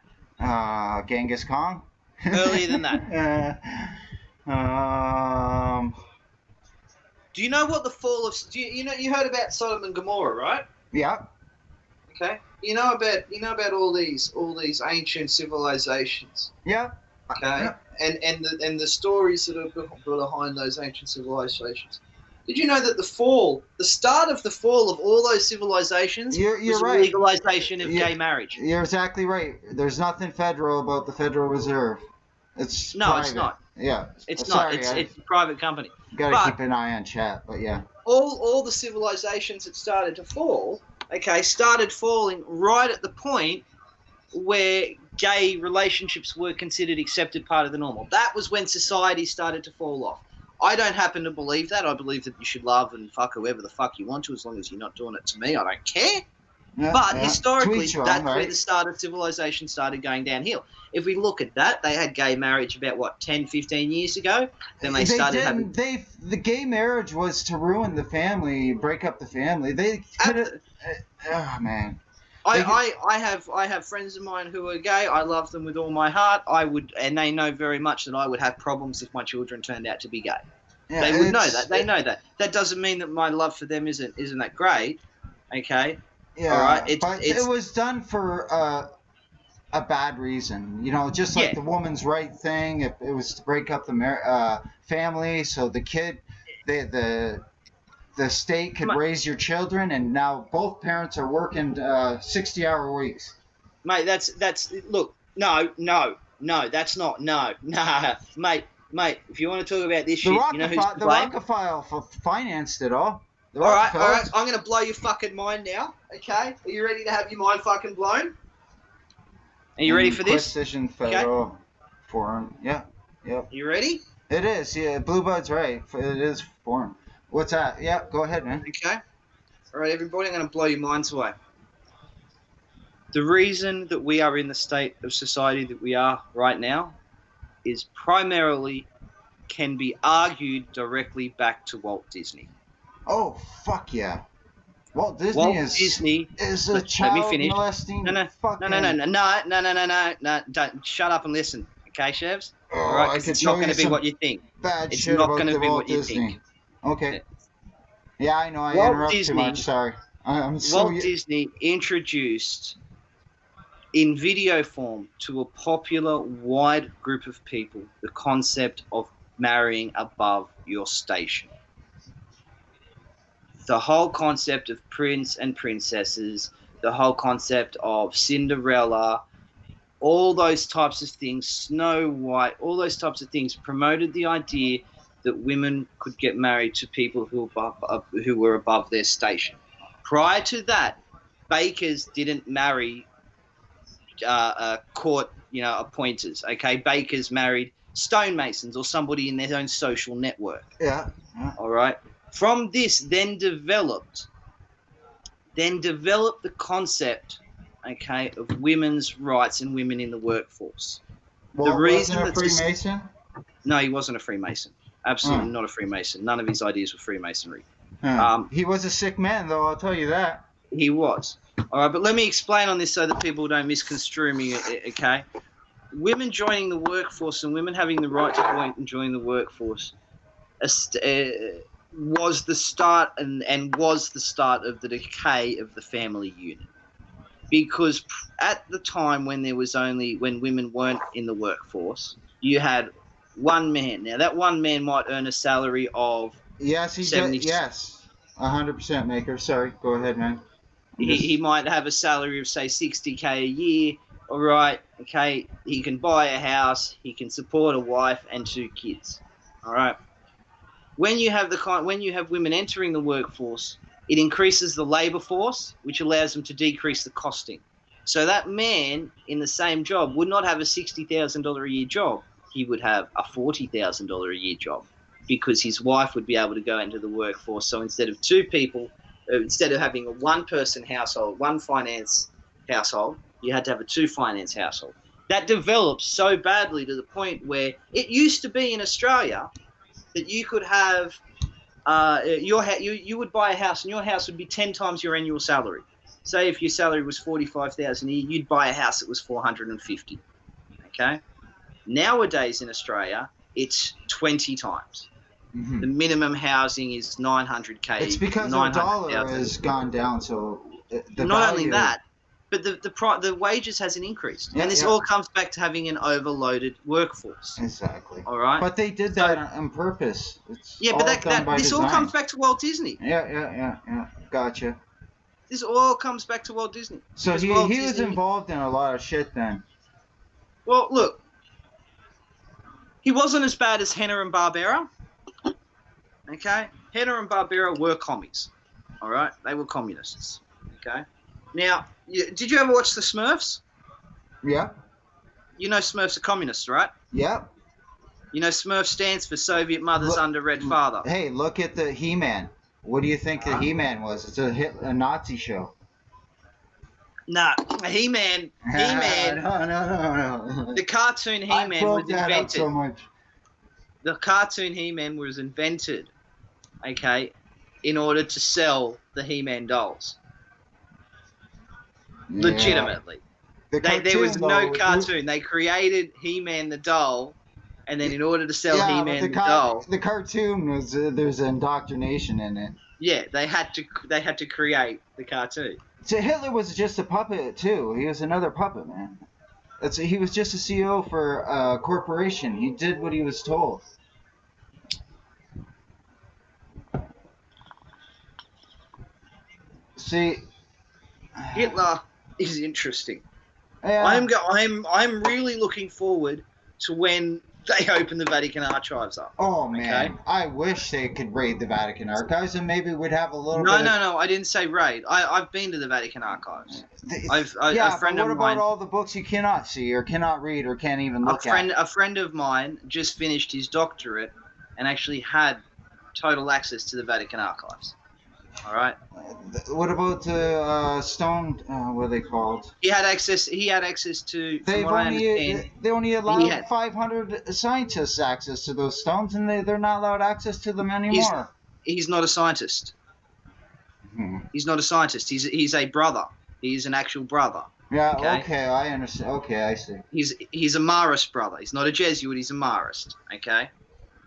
Genghis Khan. Earlier than that. Do you know what the fall of? You heard about Sodom and Gomorrah, right? Yeah. Okay. You know about all these ancient civilizations. Yeah. Okay. Yeah. And the stories that are behind those ancient civilizations. Did you know that the start of the fall of all those civilizations was right. legalization of gay marriage? You're exactly right. There's nothing federal about the Federal Reserve. It's private. It's not. Yeah. It's not. It's a private company. Gotta keep an eye on chat, but yeah. All the civilizations that started to fall, started falling right at the point where gay relationships were considered accepted part of the normal. That was when society started to fall off. I don't happen to believe that. I believe that you should love and fuck whoever the fuck you want to, as long as you're not doing it to me. I don't care. Yeah, but historically, that's right? where the start of civilization started going downhill. If we look at that, they had gay marriage about, 10, 15 years ago? Then they started having... The gay marriage was to ruin the family, break up the family. They could have... oh, man. I have friends of mine who are gay. I love them with all my heart. And they know very much that I would have problems if my children turned out to be gay. Yeah, they would know that. They know that. That doesn't mean that my love for them isn't that great. Okay. Yeah. All right. It was done for a bad reason. Just like the woman's right thing. It was to break up the family, so the kid, the state could raise your children, and now both parents are working 60-hour weeks. Mate, that's look. No, that's not. No, nah, mate. If you want to talk about this shit, you know who's to blame? The Rockefeller financed it all. All right. I'm gonna blow your fucking mind now. Okay, are you ready to have your mind fucking blown? Are you ready for this? Precision Federal Forum. Yeah. Yep. You ready? It is. Yeah. Blue Bud's right. It is forum. What's that? Yeah. Go ahead, man. Okay. All right, everybody. I'm gonna blow your minds away. The reason that we are in the state of society that we are right now is primarily can be argued directly back to Walt Disney. Oh, fuck yeah. Walt Disney Walt is Disney. a Let me child finish. molesting No, don't shut up and listen, okay, Chevs? Oh, All right, I because could it's show not going you to be some what you think. bad It's shit not about going to the be Walt what you Disney. think. Okay. Yeah, I know. I Walt interrupt too Disney- much. Sorry. I'm so. Walt Disney introduced in video form to a popular wide group of people the concept of marrying above your station. The whole concept of prince and princesses, the whole concept of Cinderella, all those types of things, Snow White, all those types of things promoted the idea that women could get married to people who were above their station. Prior to that, bakers didn't marry court, appointers. Okay, bakers married stonemasons or somebody in their own social network. Yeah. All right. From this, then developed the concept, okay, of women's rights and women in the workforce. Walt reason wasn't a that Freemason? No, he wasn't a Freemason. Absolutely not a Freemason. None of his ideas were Freemasonry. He was a sick man, though, I'll tell you that. He was. All right, but let me explain on this so that people don't misconstrue me, okay? Women joining the workforce and women having the right to join the workforce was the start and was the start of the decay of the family unit. Because at the time when women weren't in the workforce, you had one man. Now that one man might earn a salary of yes, 100% maker. Sorry, go ahead, man. He might have a salary of say $60K a year. All right, okay. He can buy a house. He can support a wife and 2 kids. All right. When you have women entering the workforce, it increases the labor force, which allows them to decrease the costing. So that man in the same job would not have a $60,000 a year job. He would have a $40,000 a year job because his wife would be able to go into the workforce. So instead of 2 people, instead of having a 1-person household, 1 finance household, you had to have a 2 finance household. That developed so badly to the point where it used to be in Australia that you could have you would buy a house and your house would be 10 times your annual salary. Say if your salary was $45,000 a year, you'd buy a house that was $450,000. Okay. Nowadays in Australia, it's 20 times. Mm-hmm. The minimum housing is $900K. It's because the dollar has gone down, so not only that, but the wages hasn't increased, and this all comes back to having an overloaded workforce. Exactly. All right. But they did that on purpose. This all comes back to Walt Disney. Yeah. Gotcha. This all comes back to Walt Disney. So he was involved in a lot of shit then. Well, look, he wasn't as bad as Hanna and Barbera. Okay, Hanna and Barbera were commies. All right, they were communists. Okay. Now, did you ever watch the Smurfs? Yeah. You know Smurfs are communists, right? Yeah. You know Smurf stands for Soviet Mothers Under Red Father. Hey, look at the He-Man. What do you think the He-Man was? It's a Nazi show. Nah, He-Man. No. The cartoon He-Man was invented. So much. The cartoon He-Man was invented, okay, in order to sell the He-Man dolls. Yeah. Legitimately. There was no cartoon. They created He-Man the doll, and then in order to sell He-Man the doll, the cartoon was there's indoctrination in it. Yeah, they had to create the cartoon. So Hitler was just a puppet too. He was another puppet, man. He was just a CEO for a corporation. He did what he was told. See, Hitler is interesting. Yeah. I'm really looking forward to when they open the Vatican archives up. Oh man, okay? I wish they could raid the Vatican archives and maybe we'd have a little. No, I didn't say raid. I've been to the Vatican archives. A friend of mine. What about all the books you cannot see or cannot read or can't even look at? A friend of mine just finished his doctorate and actually had total access to the Vatican archives. All right. What about the stone? What are they called? He had access. He had access to. From what I understand, They only he allowed had. 500 scientists access to those stones, and they're not allowed access to them anymore. He's not a scientist. Hmm. He's not a scientist. He's a brother. He's an actual brother. Yeah. Okay? Okay, I understand. Okay, I see. He's a Marist brother. He's not a Jesuit. He's a Marist. Okay.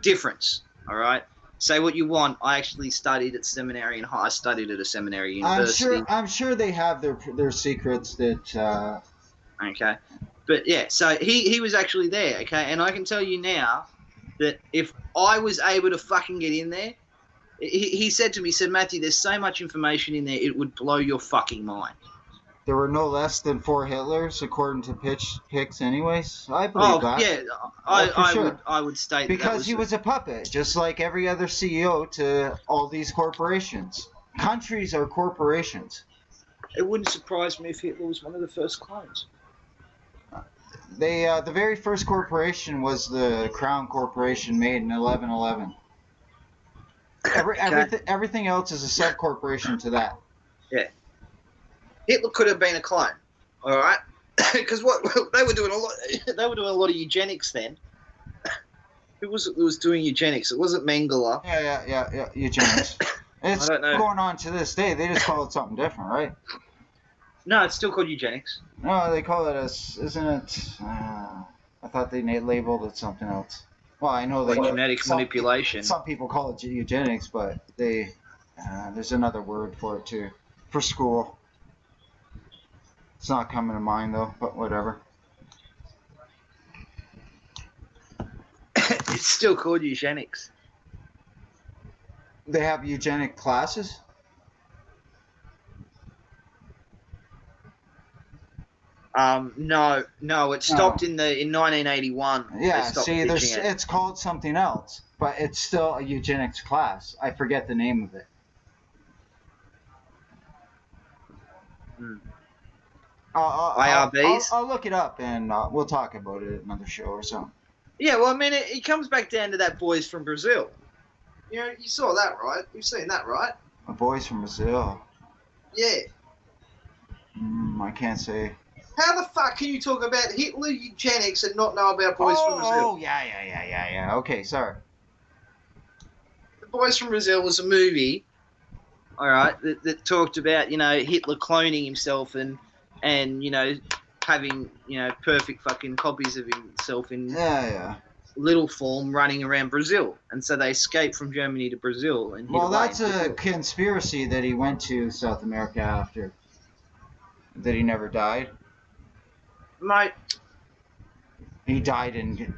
Difference. All right. Say what you want. I actually studied at seminary and I studied at a seminary university. I'm sure they have their secrets that. Okay. But yeah, so he was actually there. Okay, and I can tell you now that if I was able to fucking get in there, he said to me, he said, Matthew, there's so much information in there, it would blow your fucking mind. There were no less than 4 Hitlers, according to picks anyways. I believe that. Yeah, I would state because he was a puppet, just like every other CEO to all these corporations. Countries are corporations. It wouldn't surprise me if Hitler was one of the first clones. The very first corporation was the Crown Corporation, made in 1111. Everything else is a sub-corporation to that. Yeah. Hitler could have been a clone, all right? Because what they were doing a lot of eugenics then. Who was doing eugenics? It wasn't Mengele. Yeah, eugenics. It's I don't know. going on to this day. They just call it something different, right? No, it's still called eugenics. No, they call it isn't it? I thought they labeled it something else. Well, I know genetic manipulation. Some people call it eugenics, but there's another word for it too, for school. It's not coming to mind though, but whatever. It's still called eugenics. They have eugenic classes? No, it stopped in 1981. Yeah, see, it's called something else, but it's still a eugenics class. I forget the name of it. IRBs? I'll look it up and we'll talk about it at another show or something. Yeah, well, I mean, it comes back down to that boys from Brazil. You know, you saw that, right? You've seen that, right? The boys from Brazil. Yeah. I can't say. How the fuck can you talk about Hitler eugenics and not know about Boys from Brazil? Oh, yeah. Okay, sorry. The Boys from Brazil was a movie, all right, that talked about, Hitler cloning himself and having, perfect fucking copies of himself in little form running around Brazil. And so they escaped from Germany to Brazil. And that's a conspiracy that he went to South America after. That he never died. Mate. He died in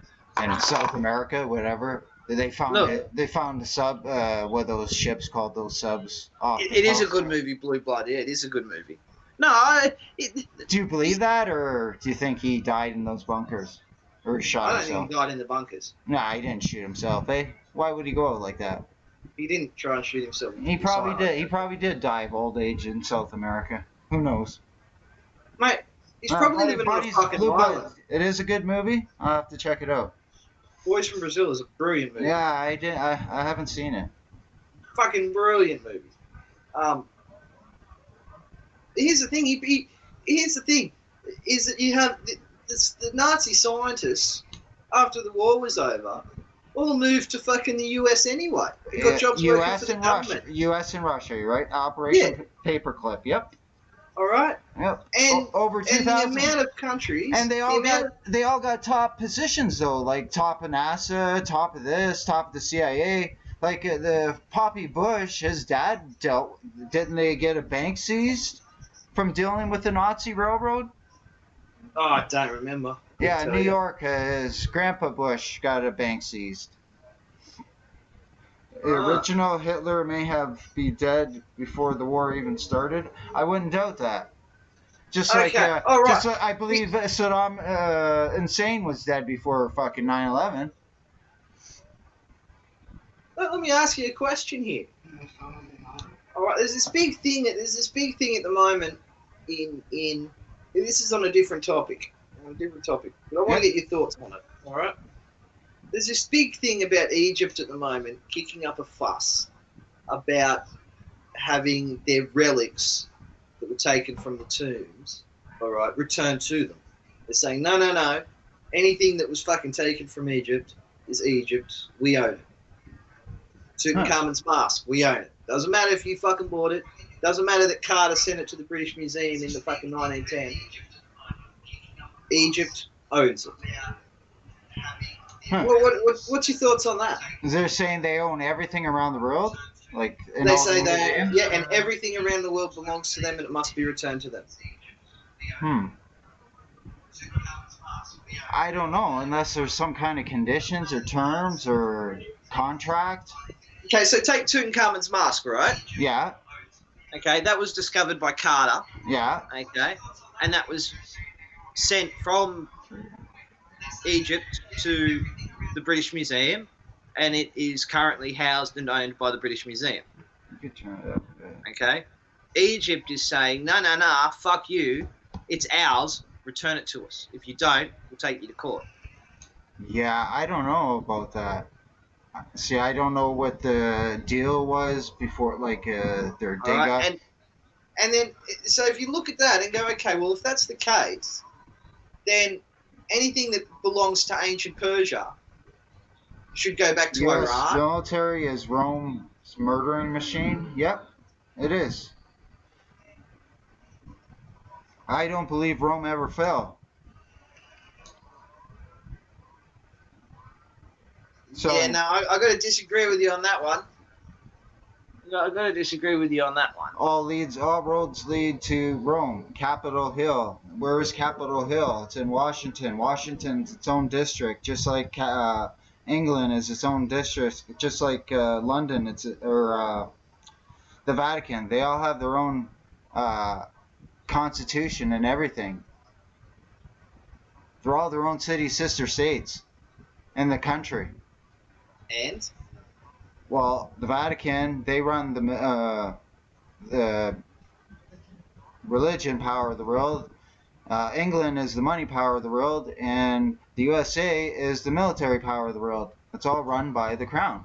South America, whatever. They found it. They found the sub. What are those ships called? Those subs. It is a good movie, Blue Blood. Yeah, it is a good movie. No, do you believe that, or do you think he died in those bunkers, or he shot himself? I don't think he died in the bunkers. Nah, he didn't shoot himself. Why would he go out like that? He didn't try and shoot himself. He probably did. He probably did die of old age in South America. Who knows? Mate, he's probably living on a fucking island. It is a good movie. I'll have to check it out. Boys from Brazil is a brilliant movie. Yeah, I did. I haven't seen it. Fucking brilliant movie. Here's the thing. Here's the thing, is that you have the Nazi scientists after the war was over, all moved to fucking the US anyway. They got jobs working for the government. US and Russia, you're right? Operation Paperclip. Yep. All right. Yep. And over 2,000. And the amount of countries. And they all got top positions though, like top of NASA, top of this, top of the CIA. Like the Poppy Bush, his dad didn't they get a bank seized from dealing with the Nazi railroad? Oh, I don't remember. Yeah, New York, his grandpa Bush got a bank seized. The original Hitler may have been dead before the war even started. I wouldn't doubt that. Just like I believe Saddam Hussein was dead before fucking 9/11. Let me ask you a question here. All right, there's this big thing at the moment in this is on a different topic. But I want to get your thoughts on it. All right. There's this big thing about Egypt at the moment, kicking up a fuss about having their relics that were taken from the tombs, all right, returned to them. They're saying, no. Anything that was fucking taken from Egypt is Egypt. We own it. Tutankhamun's mask, we own it. Doesn't matter if you fucking bought it. Doesn't matter that Carter sent it to the British Museum in the fucking 1910. Egypt owns it. What's your thoughts on that? They're saying they own everything around the world? Like they say that, yeah, and everything around the world belongs to them and it must be returned to them. I don't know, unless there's some kind of conditions or terms or contract. Okay, so take Tutankhamun's mask, right? Yeah. Okay, that was discovered by Carter. Yeah. Okay, and that was sent from Egypt to the British Museum, and it is currently housed and owned by the British Museum. You could turn it up a bit. Okay, Egypt is saying, no, fuck you, it's ours, return it to us. If you don't, we'll take you to court. Yeah, I don't know about that. See, I don't know what the deal was before, like, their dig up. And then, so if you look at that and go, okay, well, if that's the case, then anything that belongs to ancient Persia should go back to US Iran. Military is Rome's murdering machine? Yep, it is. I don't believe Rome ever fell. So, yeah, no, I got to disagree with you on that one. I got to disagree with you on that one. All roads lead to Rome. Capitol Hill. Where is Capitol Hill? It's in Washington. Washington's its own district, just like England is its own district, just like London. The Vatican. They all have their own constitution and everything. They're all their own city sister states in the country. And? Well, the Vatican, they run the religion power of the world. England is the money power of the world, and the USA is the military power of the world. It's all run by the crown.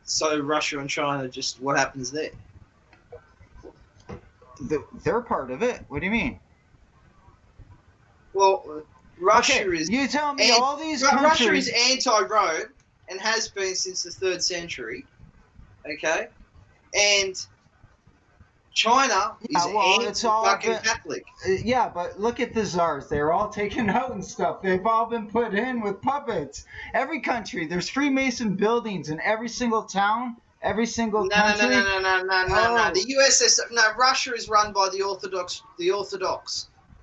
So Russia and China, just what happens there? They're part of it. What do you mean? Well, Russia is... You tell me all these countries... Russia is anti-Rome and has been since the 3rd century, okay? And China is fucking Catholic. Yeah, but look at the czars. They're all taken out and stuff. They've all been put in with puppets. Every country, there's Freemason buildings in every single town, every single country. No. The USSR, Russia is run by the Orthodox.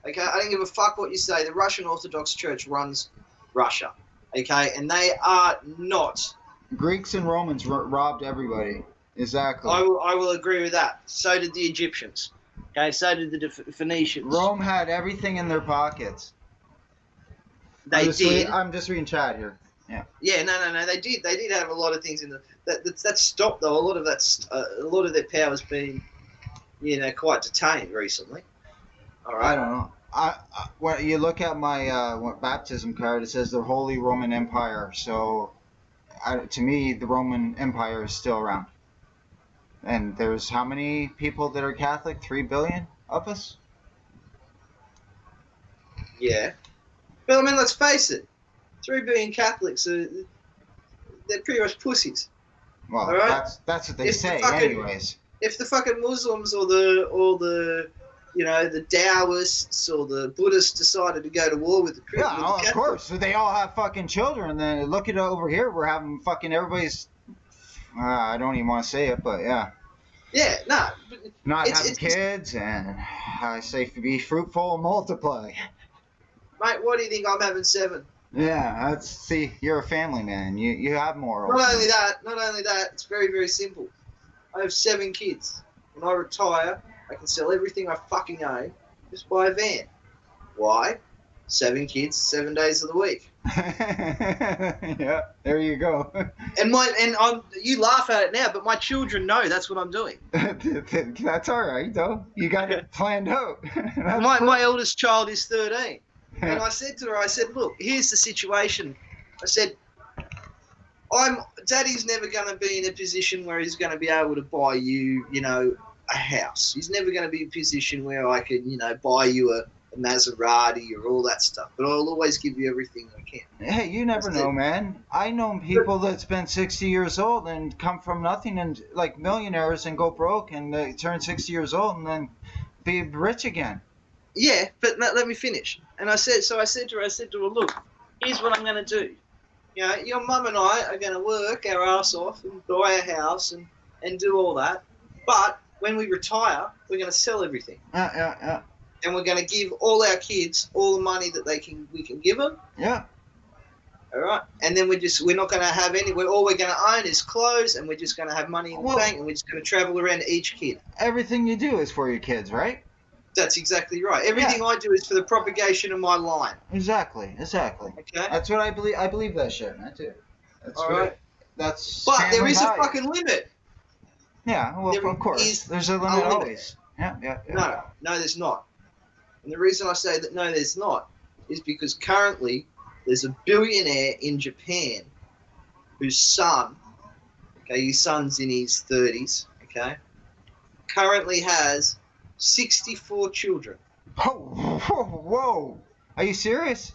Okay, I don't give a fuck what you say. The Russian Orthodox Church runs Russia. Okay, and they are not. Greeks and Romans robbed everybody. Exactly. I will agree with that. So did the Egyptians. Okay, so did the Phoenicians. Rome had everything in their pockets. They did. I'm just reading chat here. Yeah. Yeah, no. They did. They did have a lot of things in the. That stopped though. A lot of their power's been, quite detained recently. All right. I don't know. When you look at my baptism card, it says the Holy Roman Empire. So, to me, the Roman Empire is still around. And there's how many people that are Catholic? 3 billion of us? Yeah. But I mean, let's face it. 3 billion Catholics they're pretty much pussies. Well, right? that's what they say, anyways. If the fucking Muslims or the the Taoists or the Buddhists decided to go to war with the Christians. Yeah, of course. So they all have fucking children. Then look at it over here. We're having fucking everybody's. I don't even want to say it, but yeah. Yeah, no. Not having kids, and I say be fruitful and multiply. Mate, what do you think? I'm having 7. Yeah, see, you're a family man. You have morals. Not only that, it's very, very simple. I have 7 kids. When I retire, I can sell everything I fucking own, just buy a van. Why? 7 kids, 7 days of the week. Yeah, there you go. You laugh at it now, but my children know that's what I'm doing. That's all right, though. You got it planned out. My eldest child is 13. And I said to her, look, here's the situation. I said, Daddy's never going to be in a position where he's going to be able to buy you, a house. He's never going to be in a position where I can, buy you a Maserati or all that stuff. But I'll always give you everything I can. Hey, you never know, man. I know people that's been 60 years old and come from nothing and like millionaires and go broke and they turn 60 years old and then be rich again. Yeah, but let me finish. And I said to her, look, here's what I'm going to do. Your mum and I are going to work our ass off and buy a house and do all that. But when we retire, we're going to sell everything. Yeah. And we're going to give all our kids all the money that we can give them. Yeah. All right. And then we're not going to have all we're going to own is clothes, and we're just going to have money in the bank, and we're just going to travel around to each kid. Everything you do is for your kids, right? That's exactly right. Everything I do is for the propagation of my line. Exactly. Okay. That's what I believe. I believe that shit, man, too. All right. That's. But there is value. a fucking limit. Yeah. Well, of course. There's a limit always. Yeah. No, there's not. And the reason I say that no, there's not, is because currently there's a billionaire in Japan whose son, his son's in his 30s, currently has 64 children. Oh, whoa. Are you serious?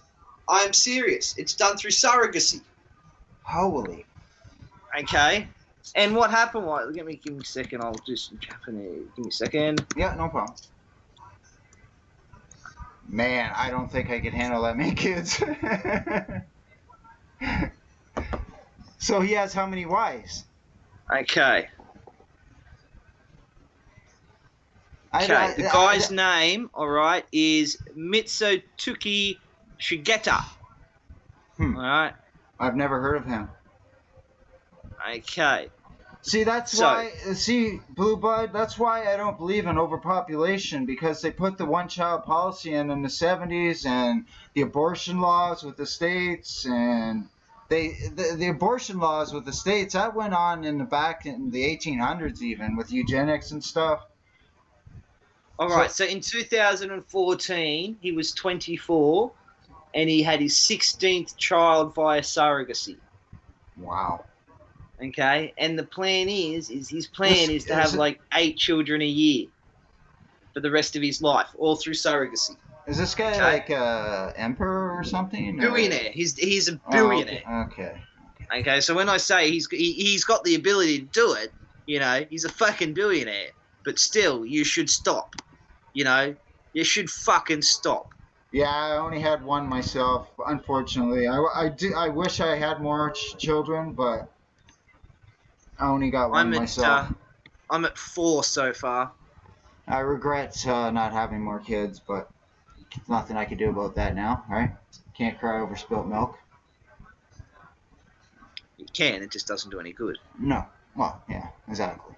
I'm serious. It's done through surrogacy. Holy. Okay. And what happened was, give me a second, I'll do some Japanese. Give me a second. Yeah, no problem. Man, I don't think I could handle that many kids. So he has how many wives? Okay. The guy's name, all right, is Mitsutoki Shigeta. All right. I've never heard of him. Okay. See, Blue Bud, that's why I don't believe in overpopulation, because they put the one-child policy in the 70s and the abortion laws with the states, and the abortion laws with the states, that went on back in the 1800s even, with eugenics and stuff. All right, so in 2014, he was 24, and he had his 16th child via surrogacy. Wow. Okay, and the plan is to have like 8 children a year for the rest of his life, all through surrogacy. Is this guy like emperor or something? Billionaire. He's a billionaire. Okay. So when I say he's got the ability to do it, he's a fucking billionaire. But still, you should stop. You should fucking stop. Yeah, I only had one myself, unfortunately. I wish I had more children, but I only got one myself. I'm at 4 so far. I regret not having more kids, but nothing I can do about that now, right? Can't cry over spilt milk. You can, it just doesn't do any good. No. Well, yeah, exactly.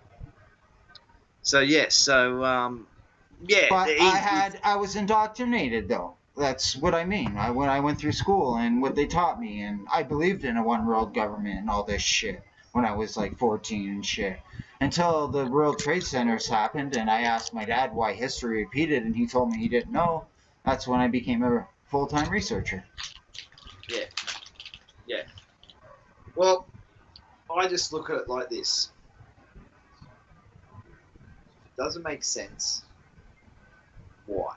So, But I was indoctrinated, though. That's what I mean. When I went through school and what they taught me, and I believed in a one-world government and all this shit when I was like 14 and shit. Until the World Trade Centers happened, and I asked my dad why history repeated, and he told me he didn't know. That's when I became a full-time researcher. Yeah. Well, I just look at it like this. It doesn't make sense. Why?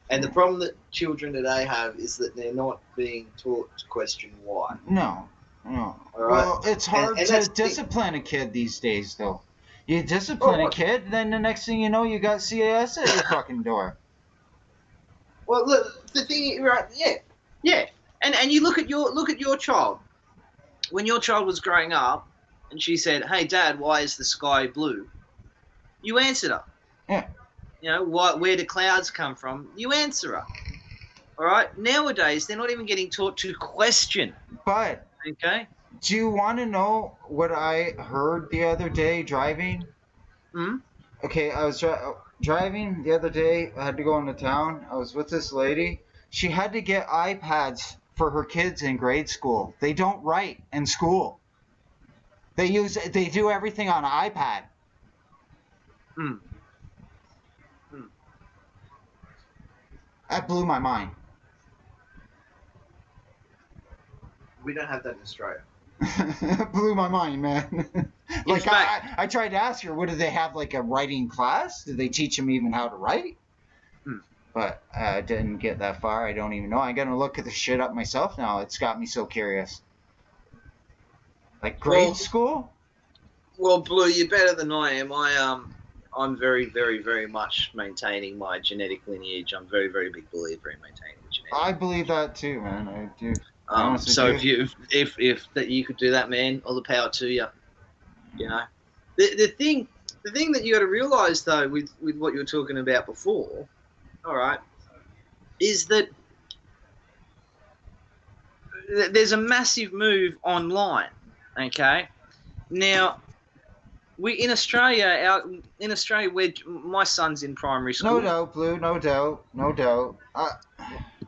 And the problem that children today have is that they're not being taught to question why. No. All right? Well, it's hard to discipline a kid these days, though. You discipline a kid, then the next thing you know, you got CAS at your fucking door. Well, look, the thing, right? Yeah. And you look at your child. When your child was growing up, and she said, "Hey, Dad, why is the sky blue?" You answered her. Yeah. Where do clouds come from? You answer her. All right. Nowadays, they're not even getting taught to question. But. Okay. Do you want to know what I heard the other day driving? Okay, I was driving the other day. I had to go into town. I was with this lady. She had to get iPads for her kids in grade school. They don't write in school. They do everything on an iPad. That blew my mind. We don't have that in Australia. Blew my mind, man. Like, I tried to ask her, what, do they have, like, a writing class? Did they teach them even how to write? But I didn't get that far. I don't even know. I'm going to look at the shit up myself now. It's got me so curious. Like, grade school? Well, Blue, you're better than I am. I'm very, very, very much maintaining my genetic lineage. I'm a very, very big believer in maintaining the genetic. I believe that too, man. I do. So if that you could do that, man, all the power to you. You know, the thing that you got to realize though, with what you were talking about before, all right, is that there's a massive move online. Okay, now. In Australia, where my son's in primary school. No doubt, Blue. No doubt.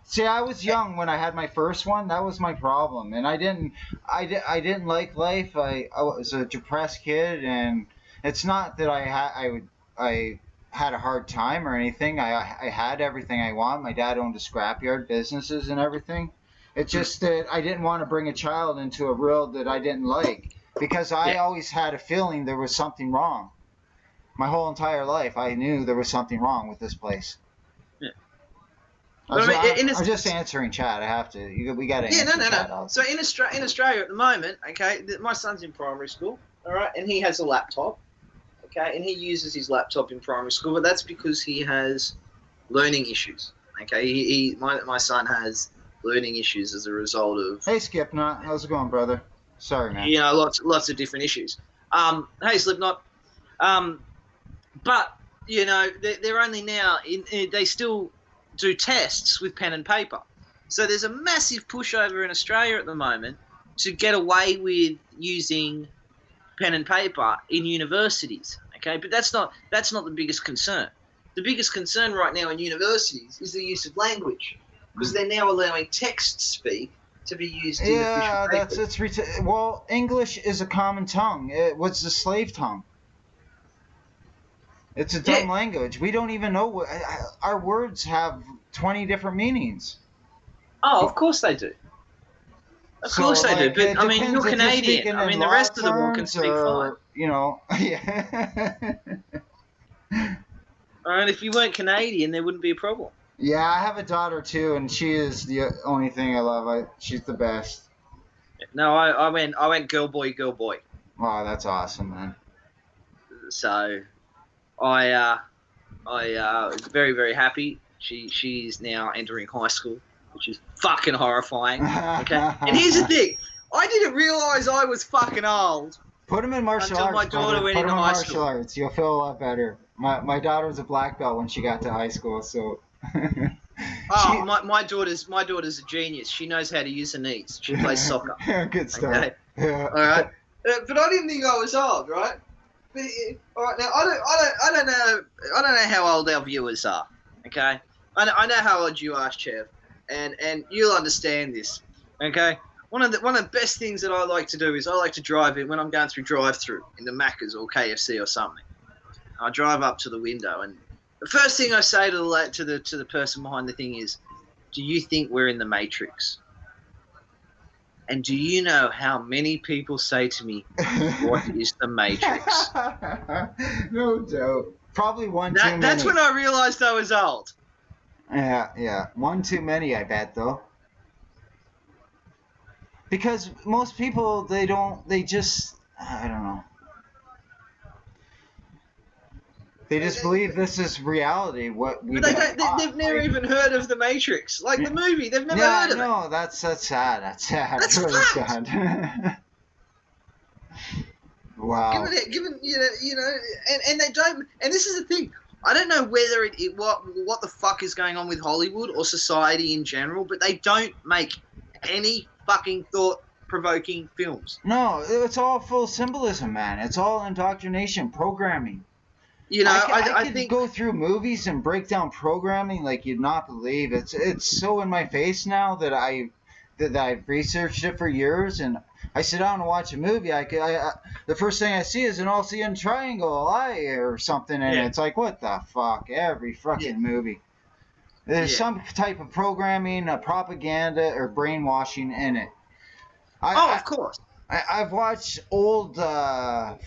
See, I was young when I had my first one. That was my problem, and I didn't like life. I was a depressed kid, and it's not that I had a hard time or anything. I had everything I want. My dad owned a scrapyard businesses and everything. It's just that I didn't want to bring a child into a world that I didn't like. Because I always had a feeling there was something wrong. My whole entire life, I knew there was something wrong with this place. Yeah. I'm just answering chat. I have to. We got to answer chat. No. So in Australia at the moment, okay, my son's in primary school, all right, and he has a laptop, okay, and he uses his laptop in primary school, but that's because he has learning issues, okay. My son has learning issues as a result of. Hey, Skipnut, how's it going, brother? Sorry, man. You know, lots of different issues. Hey, Slipknot. But you know, they're only now they still do tests with pen and paper. So there's a massive push over in Australia at the moment to get away with using pen and paper in universities. Okay, but that's not the biggest concern. The biggest concern right now in universities is the use of language, because they're now allowing text speak to be used in official papers. Well, English is a common tongue. It was the slave tongue. It's a dumb language. We don't even know our words have 20 different meanings. Oh, of course they do. Of course they do. But I mean, you're Canadian. I mean, the rest of the world can speak fine. You know, yeah. All right, if you weren't Canadian, there wouldn't be a problem. Yeah, I have a daughter too, and she is the only thing I love. She's the best. No, I went girl boy. Wow, that's awesome, man. So, I was very, very happy. She's now entering high school, which is fucking horrifying. Okay, and here's the thing: I didn't realize I was fucking old. Put him in martial arts. My daughter went into high school. Martial arts. You'll feel a lot better. My daughter was a black belt when she got to high school, so. My daughter's a genius. She knows how to use her knees. She plays soccer. Good stuff. Okay? Yeah. All right. But I didn't think I was old, right? But all right, now I don't know how old our viewers are. Okay. I know how old you are, Chev, and you'll understand this. Okay. One of the best things that I like to do is I like to drive in when I'm going through drive-through in the Macca's or KFC or something. I drive up to the window, and the first thing I say to the person behind the thing is, "Do you think we're in the Matrix?" And do you know how many people say to me, "What is the Matrix?" No doubt. Probably one too many. That's when I realized I was old. Yeah. One too many, I bet, though. Because most people, they just, I don't know. They just believe this is reality. They've never even heard of the Matrix, like the movie. They've never heard of it. No, that's sad. That's sad. That's really fact. Sad. Wow. Given you know, and they don't. And this is the thing. I don't know whether what the fuck is going on with Hollywood or society in general, but they don't make any fucking thought-provoking films. No, it's all full symbolism, man. It's all indoctrination, programming. You know, I think go through movies and break down programming like you'd not believe. It's so in my face now that I've researched it for years, and I sit down and watch a movie. The first thing I see is an all-seeing triangle eye or something, and it's like, what the fuck? Every fucking movie. There's some type of programming, propaganda, or brainwashing in it. Of course. I've watched old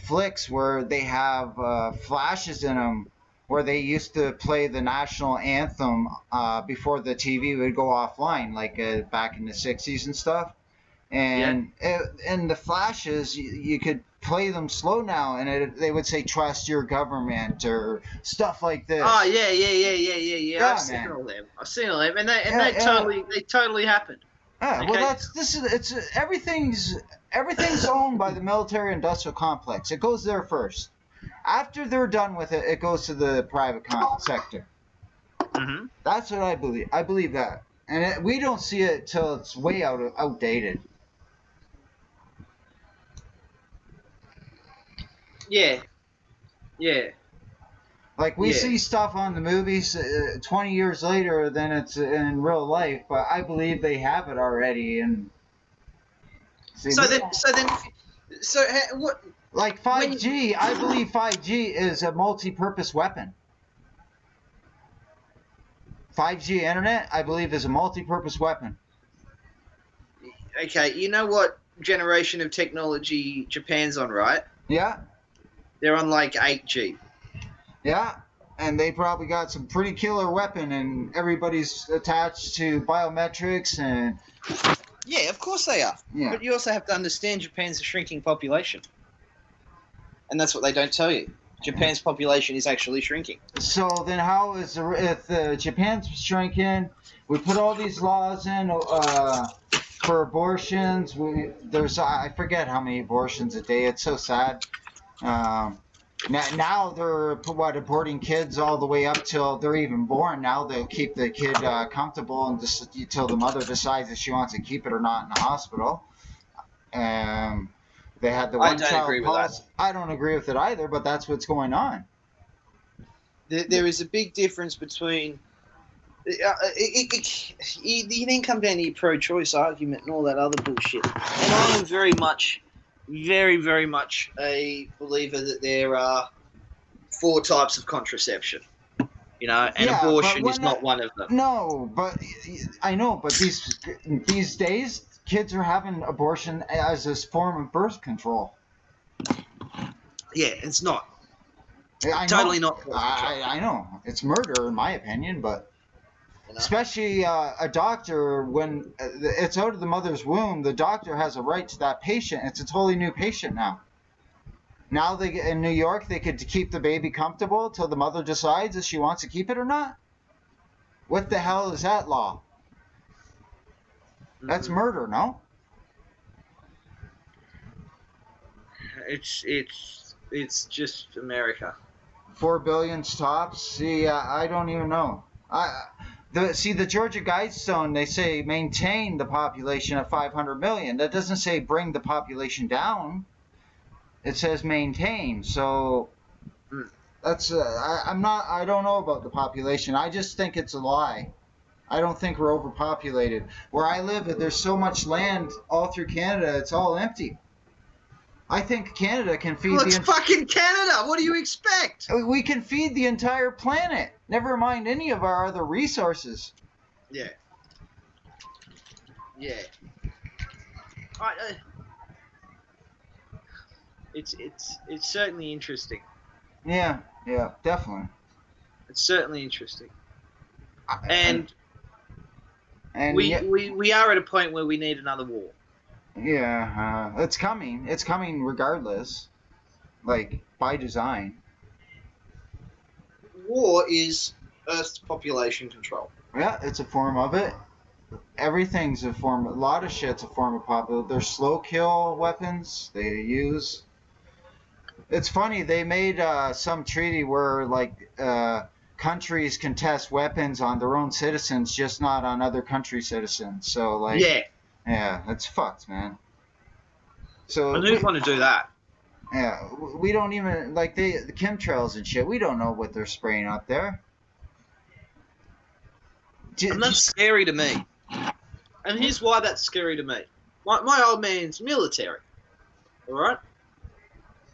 flicks where they have flashes in them where they used to play the national anthem before the TV would go offline, like back in the 60s and stuff. And in the flashes, you could play them slow now, and they would say "Trust your government" or stuff like this. Oh yeah. I've seen all them. And they totally happened. Yeah, okay. Well, it's everything's owned by the military-industrial complex. It goes there first. After they're done with it, it goes to the private sector. Mm-hmm. That's what I believe. I believe that, and we don't see it till it's way outdated. Yeah. Like we see stuff on the movies 20 years later than it's in real life, but I believe they have it already. And see, what? Like 5G, I believe 5G is a multi-purpose weapon. 5G internet, I believe, is a multi-purpose weapon. Okay, you know what generation of technology Japan's on, right? Yeah. They're on like 8G. Yeah, and they probably got some pretty killer weapon, and everybody's attached to biometrics and. Yeah, of course they are. Yeah. But you also have to understand Japan's a shrinking population, and that's what they don't tell you. Japan's population is actually shrinking. So then, how is if Japan's shrinking? We put all these laws in for abortions. I forget how many abortions a day. It's so sad. Now they're aborting kids all the way up till they're even born. Now they'll keep the kid comfortable and just until the mother decides if she wants to keep it or not in the hospital. They had the one-child policy. I don't agree with it either, but that's what's going on. There is a big difference between. You then come down to your pro-choice argument and all that other bullshit. And I am very much a believer that there are 4 types of contraception. And abortion is not one of them. No, but I know, but these days, kids are having abortion as a form of birth control. Yeah, it's not. Totally not. I know. It's murder, in my opinion, but especially a doctor, when it's out of the mother's womb, the doctor has a right to that patient. It's a totally new patient now. Now in New York, they could keep the baby comfortable till the mother decides if she wants to keep it or not. What the hell is that law? That's murder, no? It's just America. 4 billion tops. See, I don't even know. The Georgia Guidestone, they say maintain the population at 500 million. That doesn't say bring the population down. It says maintain. So that's I don't know about the population. I just think it's a lie. I don't think we're overpopulated. Where I live, there's so much land all through Canada, it's all empty. I think Canada can feed it's fucking Canada. What do you expect? We can feed the entire planet. Never mind any of our other resources. Yeah. It's certainly interesting. Yeah, definitely. It's certainly interesting. And And we are at a point where we need another war. Yeah, it's coming. It's coming regardless, like by design. War is Earth's population control. Yeah, it's a form of it. Everything's a form. A lot of shit's a form of population. There's slow kill weapons they use. It's funny, they made some treaty where countries can test weapons on their own citizens, just not on other country citizens. So yeah, that's fucked, man. So I didn't want to do that. Yeah, we don't even the chemtrails and shit. We don't know what they're spraying up there. And that's scary to me. And here's why that's scary to me. My old man's military. All right.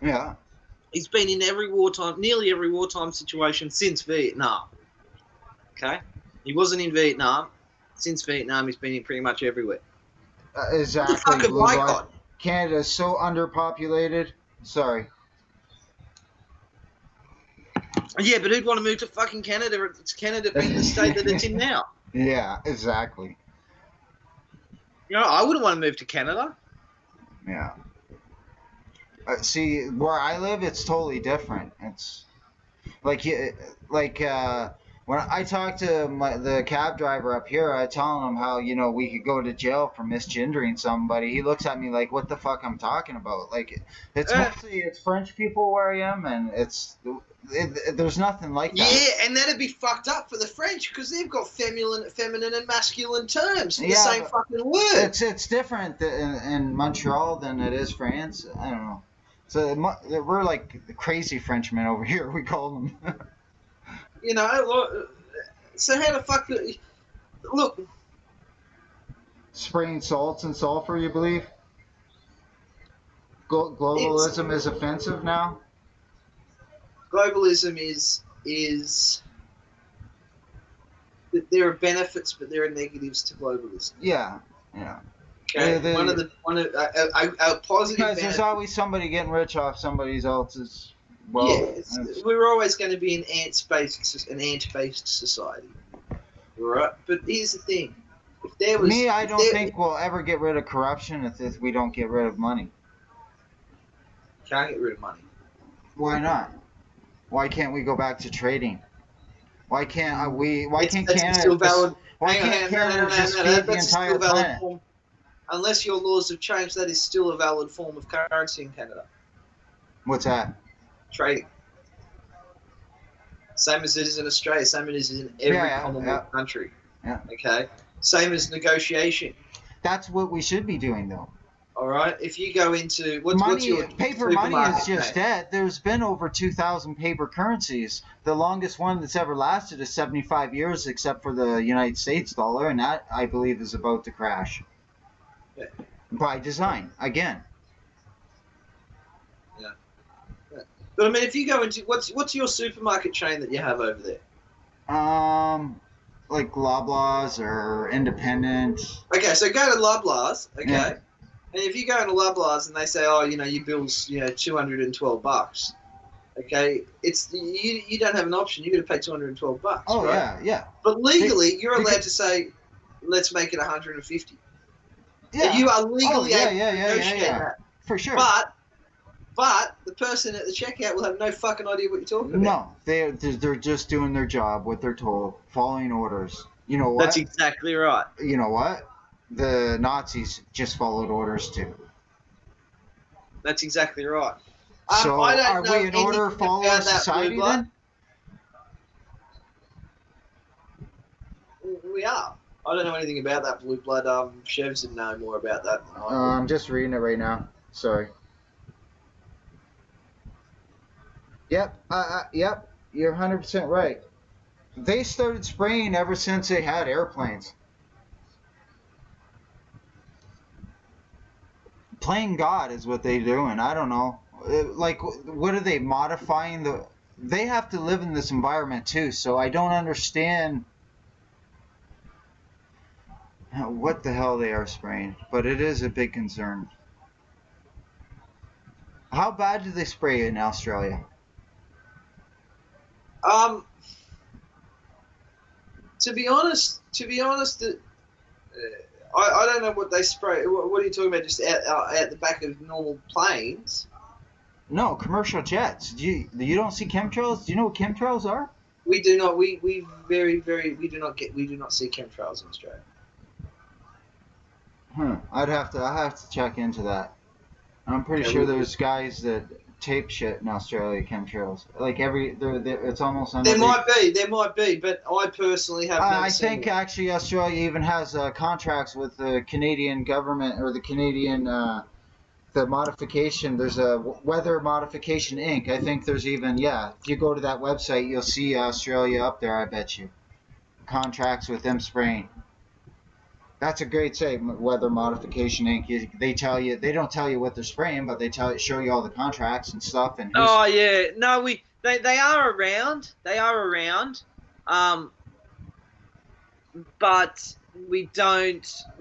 Yeah. He's been in nearly every wartime situation since Vietnam. Okay? He wasn't in Vietnam. Since Vietnam, he's been in pretty much everywhere. Exactly. What the fuck have I got? Canada is so underpopulated. Sorry. Yeah, but who'd want to move to fucking Canada? It's Canada being the state that it's in now. Yeah, exactly. You know, I wouldn't want to move to Canada. Yeah. See, where I live, it's totally different. It's like when I talk to the cab driver up here, I tell him how we could go to jail for misgendering somebody. He looks at me like, "What the fuck I'm talking about?" Like it's French people where I am, and there's nothing like that. Yeah, and that'd be fucked up for the French because they've got feminine and masculine terms for the same fucking word. It's different in Montreal than it is France. I don't know. So we're like the crazy Frenchmen over here. We call them. So how the fuck? Look. Spraying salts and sulfur, you believe? Globalism is offensive now? Globalism is there are benefits, but there are negatives to globalism. Yeah. Okay. A positive. Because there's always somebody getting rich off somebody else's. Well, yeah, we're always going to be an ant-based society, right? But here's the thing: if there was I don't think we'll ever get rid of corruption if we don't get rid of money. Can't get rid of money. Why not? Why can't we go back to trading? Why can't we? Why can't Canada? Still valid. Why can't Canada just feed the entire planet? Unless your laws have changed, that is still a valid form of currency in Canada. What's that? Trading. Same as it is in Australia, same as it is in every Commonwealth country. Yeah. Okay? Same as negotiation. That's what we should be doing, though. All right? If you go into... Paper money is just dead. There's been over 2,000 paper currencies. The longest one that's ever lasted is 75 years, except for the United States dollar, and that, I believe, is about to crash. Yeah. By design, again. Yeah. But I mean, if you go into what's your supermarket chain that you have over there? Like Loblaws or Independent. Okay, so go to Loblaws. Okay, yeah. And if you go into Loblaws and they say, oh, your bill's $212. Okay, it's you don't have an option. You're going to pay $212. Oh right? yeah. But legally, you're allowed to say, let's make it $150. Yeah. And you are legally able to negotiate that. For sure. But the person at the checkout will have no fucking idea what you're talking about. No, they're just doing their job, what they're told, following orders. You know what? That's exactly right. You know what? The Nazis just followed orders too. That's exactly right. So are we an order follower society then? We are. I don't know anything about that blue blood. Chevs didn't know more about that than I do. I'm just reading it right now. Sorry. Yep. Yep. You're 100% right. They started spraying ever since they had airplanes. Playing God is what they do, and I don't know. Like, what are they modifying? They have to live in this environment too, so I don't understand what the hell they are spraying, but it is a big concern. How bad do they spray in Australia? To be honest, I don't know what they spray. What are you talking about? Just out the back of normal planes? No, commercial jets. You don't see chemtrails? Do you know what chemtrails are? We do not. We do not see chemtrails in Australia. I have to check into that. I'm pretty sure there's guys that tape shit in Australia, chemtrails. Like it's almost on there might be, but I personally have never seen think actually Australia even has contracts with the Canadian government or the Canadian the modification. There's a Weather Modification Inc. I think there's even if you go to that website, you'll see Australia up there. I bet you contracts with them spraying. That's a great site, Weather Modification Inc. They don't tell you what they're spraying, but they show you all the contracts and stuff. And they are around. They are around, but we don't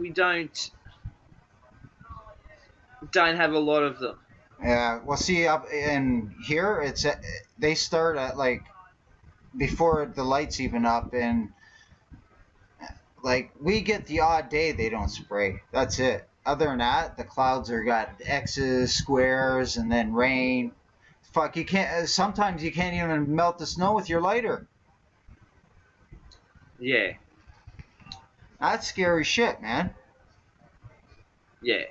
don't have a lot of them. Yeah. Well, see, up in here, they start at like before the lights even up, and like we get the odd day they don't spray. That's it. Other than that, the clouds are got X's, squares, and then rain. Fuck, you can't. Sometimes you can't even melt the snow with your lighter. Yeah. That's scary shit, man. Yeah.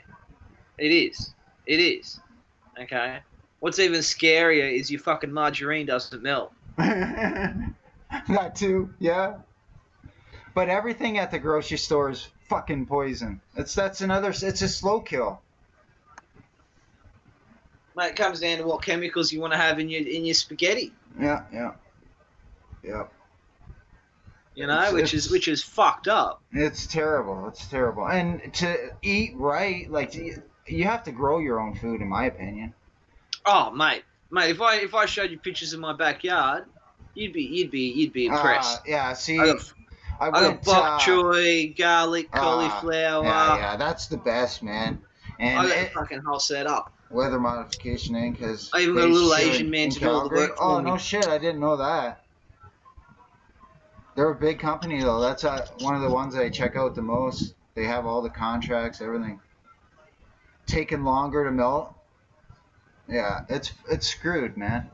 It is. It is. Okay. What's even scarier is your fucking margarine doesn't melt. That too, yeah. But everything at the grocery store is fucking poison. It's a slow kill. Mate, it comes down to what chemicals you want to have in your spaghetti. Yeah. You know, which is fucked up. It's terrible. It's terrible. And to eat right, like you have to grow your own food, in my opinion. Oh, mate, if I showed you pictures of my backyard, you'd be impressed. Yeah. See, I got bok choy, garlic, cauliflower. Yeah, that's the best, man. And I got the fucking whole set up. Weather modification, because I even got a little Asian man to do all the work for me. Oh no shit, I didn't know that. They're a big company though. That's one of the ones I check out the most. They have all the contracts, everything. Taking longer to melt. Yeah, it's screwed, man.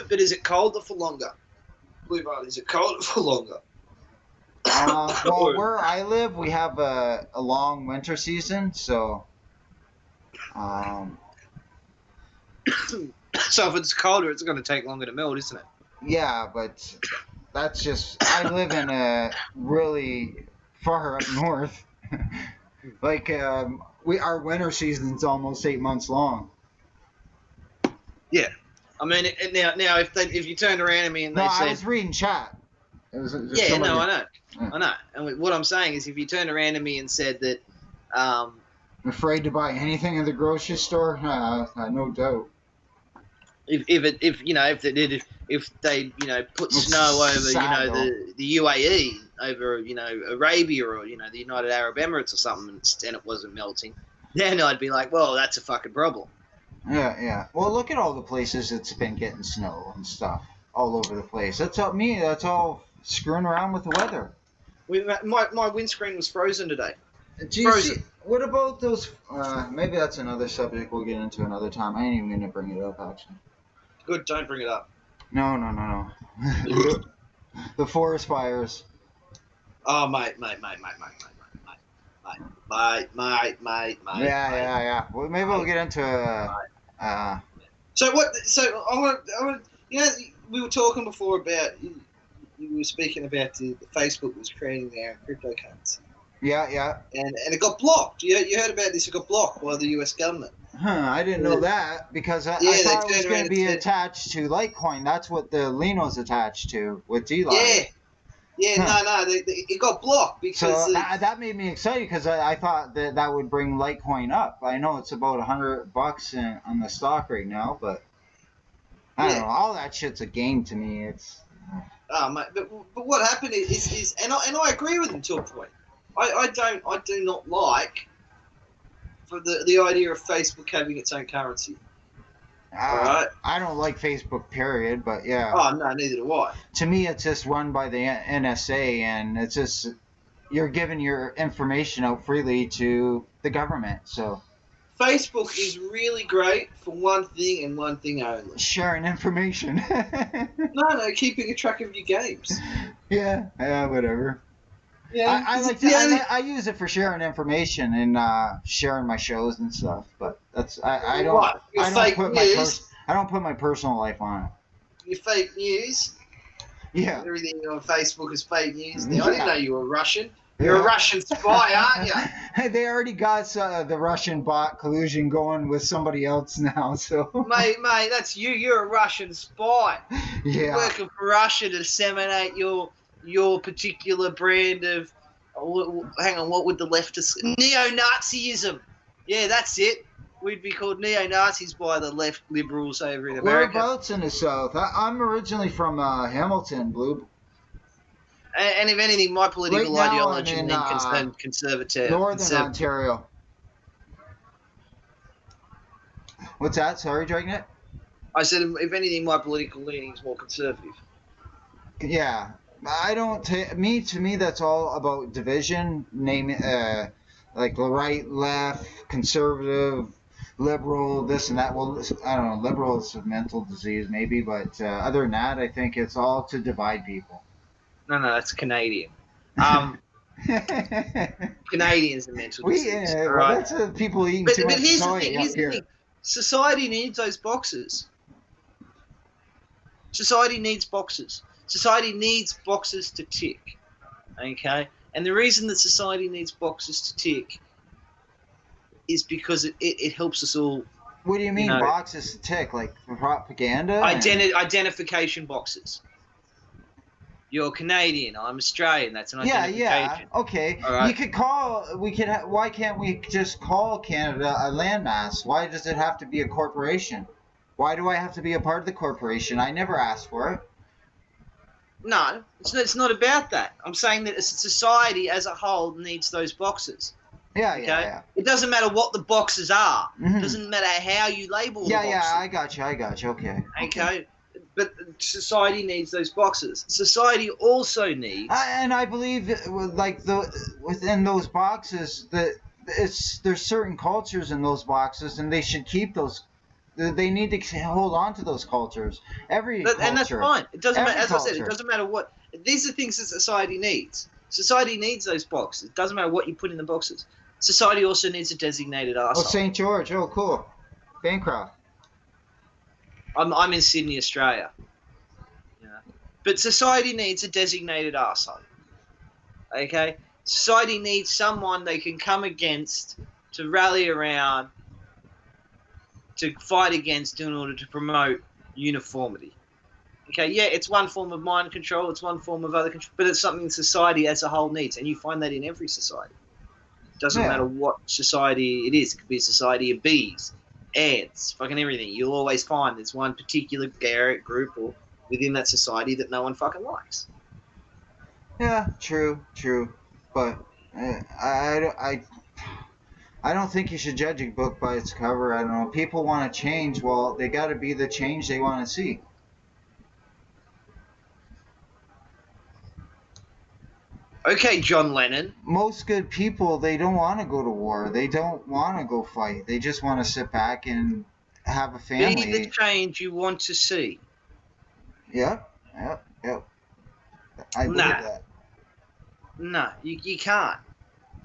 But is it colder for longer? Is it colder for longer? Well, where I live, we have a long winter season, so. So if it's colder, it's going to take longer to melt, isn't it? Yeah, but that's just. I live in a really far up north. Like our winter season's almost 8 months long. Yeah, I mean now if you turned around to me and they said, I was reading chat. I know. And what I'm saying is, if you turned around to me and said that, afraid to buy anything in the grocery store, no doubt. If they put snow over the UAE, over Arabia or the United Arab Emirates or something, and it wasn't melting, then I'd be like, well, that's a fucking problem. Yeah. Well, look at all the places it's been getting snow and stuff all over the place. That's all screwing around with the weather. My windscreen was frozen today. See, what about those? Maybe that's another subject we'll get into another time. I ain't even gonna bring it up actually. Good, don't bring it up. No. The forest fires. Oh, mate. Yeah. Well, maybe we'll get into So I want. We were talking before about. You were speaking about the Facebook was creating their own cryptocurrency. Yeah. And it got blocked. You heard about this? It got blocked by the U.S. government. I didn't know that because I thought it was going to be attached to Litecoin. That's what the Lino's attached to with D-Line. Yeah. No. It got blocked because. So that made me excited because I thought that would bring Litecoin up. I know it's about $100 on the stock right now, but I don't know. All that shit's a game to me. It's. Oh, mate, but what happened is and I agree with him to a point. I do not like for the idea of Facebook having its own currency. Alright. I don't like Facebook, period, but yeah. Oh no, neither do I. To me, it's just run by the NSA, and it's just you're giving your information out freely to the government. So Facebook is really great for one thing and one thing only. Sharing information. No, keeping a track of your games. Yeah, whatever. Yeah, I use it for sharing information and sharing my shows and stuff, but I don't put my personal life on it. Your fake news. Yeah. Everything on Facebook is fake news. Now, I didn't know you were Russian. You're a Russian spy, aren't you? They already got the Russian bot collusion going with somebody else now. So. Mate, that's you. You're a Russian spy. Yeah. You're working for Russia to disseminate your particular brand of. Hang on, what would the leftists? Neo-Nazism. Yeah, that's it. We'd be called neo-Nazis by the left liberals over in America. Whereabouts in the South? I'm originally from Hamilton, Blue. And if anything, my political ideology leans conservative. Northern Ontario. What's that? Sorry, Dragnat? I said, if anything, my political leaning is more conservative. Yeah. I don't to me that's all about division. Name like the right, left, conservative, liberal, this and that. Well, I don't know. Liberal is a mental disease, maybe, but other than that, I think it's all to divide people. No, that's Canadian. Canadians are mental disease. Well, Right? that's people eating But too much here's soy the thing. up Here's the here. thing. Society needs those boxes. Society needs boxes. Society needs boxes to tick. Okay? And the reason that society needs boxes to tick is because it helps us all. What do you mean boxes to tick? Like propaganda? Identification boxes. You're Canadian. I'm Australian. That's an identification. Yeah. Okay. Right. You could call. We could. Why can't we just call Canada a landmass? Why does it have to be a corporation? Why do I have to be a part of the corporation? I never asked for it. No, it's not about that. I'm saying that society as a whole needs those boxes. Yeah. It doesn't matter what the boxes are. Mm-hmm. It doesn't matter how you label the boxes. Yeah, I got you. Okay. But society needs those boxes. Society also needs... and I believe, like, within those boxes, there's certain cultures in those boxes, and they should keep those... They need to hold on to those cultures. Culture. And that's fine. It doesn't matter. As culture. I said, it doesn't matter what... These are things that society needs. Society needs those boxes. It doesn't matter what you put in the boxes. Society also needs a designated arsehole. Oh, St. George. Oh, cool. Bancroft. I'm in Sydney, Australia. Yeah. But society needs a designated arsehole. Okay? Society needs someone they can come against, to rally around, to fight against in order to promote uniformity. Okay, yeah, it's one form of mind control, it's one form of other control, but it's something society as a whole needs, and you find that in every society. It doesn't matter what society it is. It could be a society of bees, ants, fucking everything. You'll always find there's one particular group or within that society that no one fucking likes. Yeah, true. But I don't think you should judge a book by its cover. I don't know. People want to change. Well, they got to be the change they want to see. Okay, John Lennon. Most good people, they don't want to go to war. They don't want to go fight. They just want to sit back and have a family. Be the change you want to see. Yep. I believe that. No, you can't.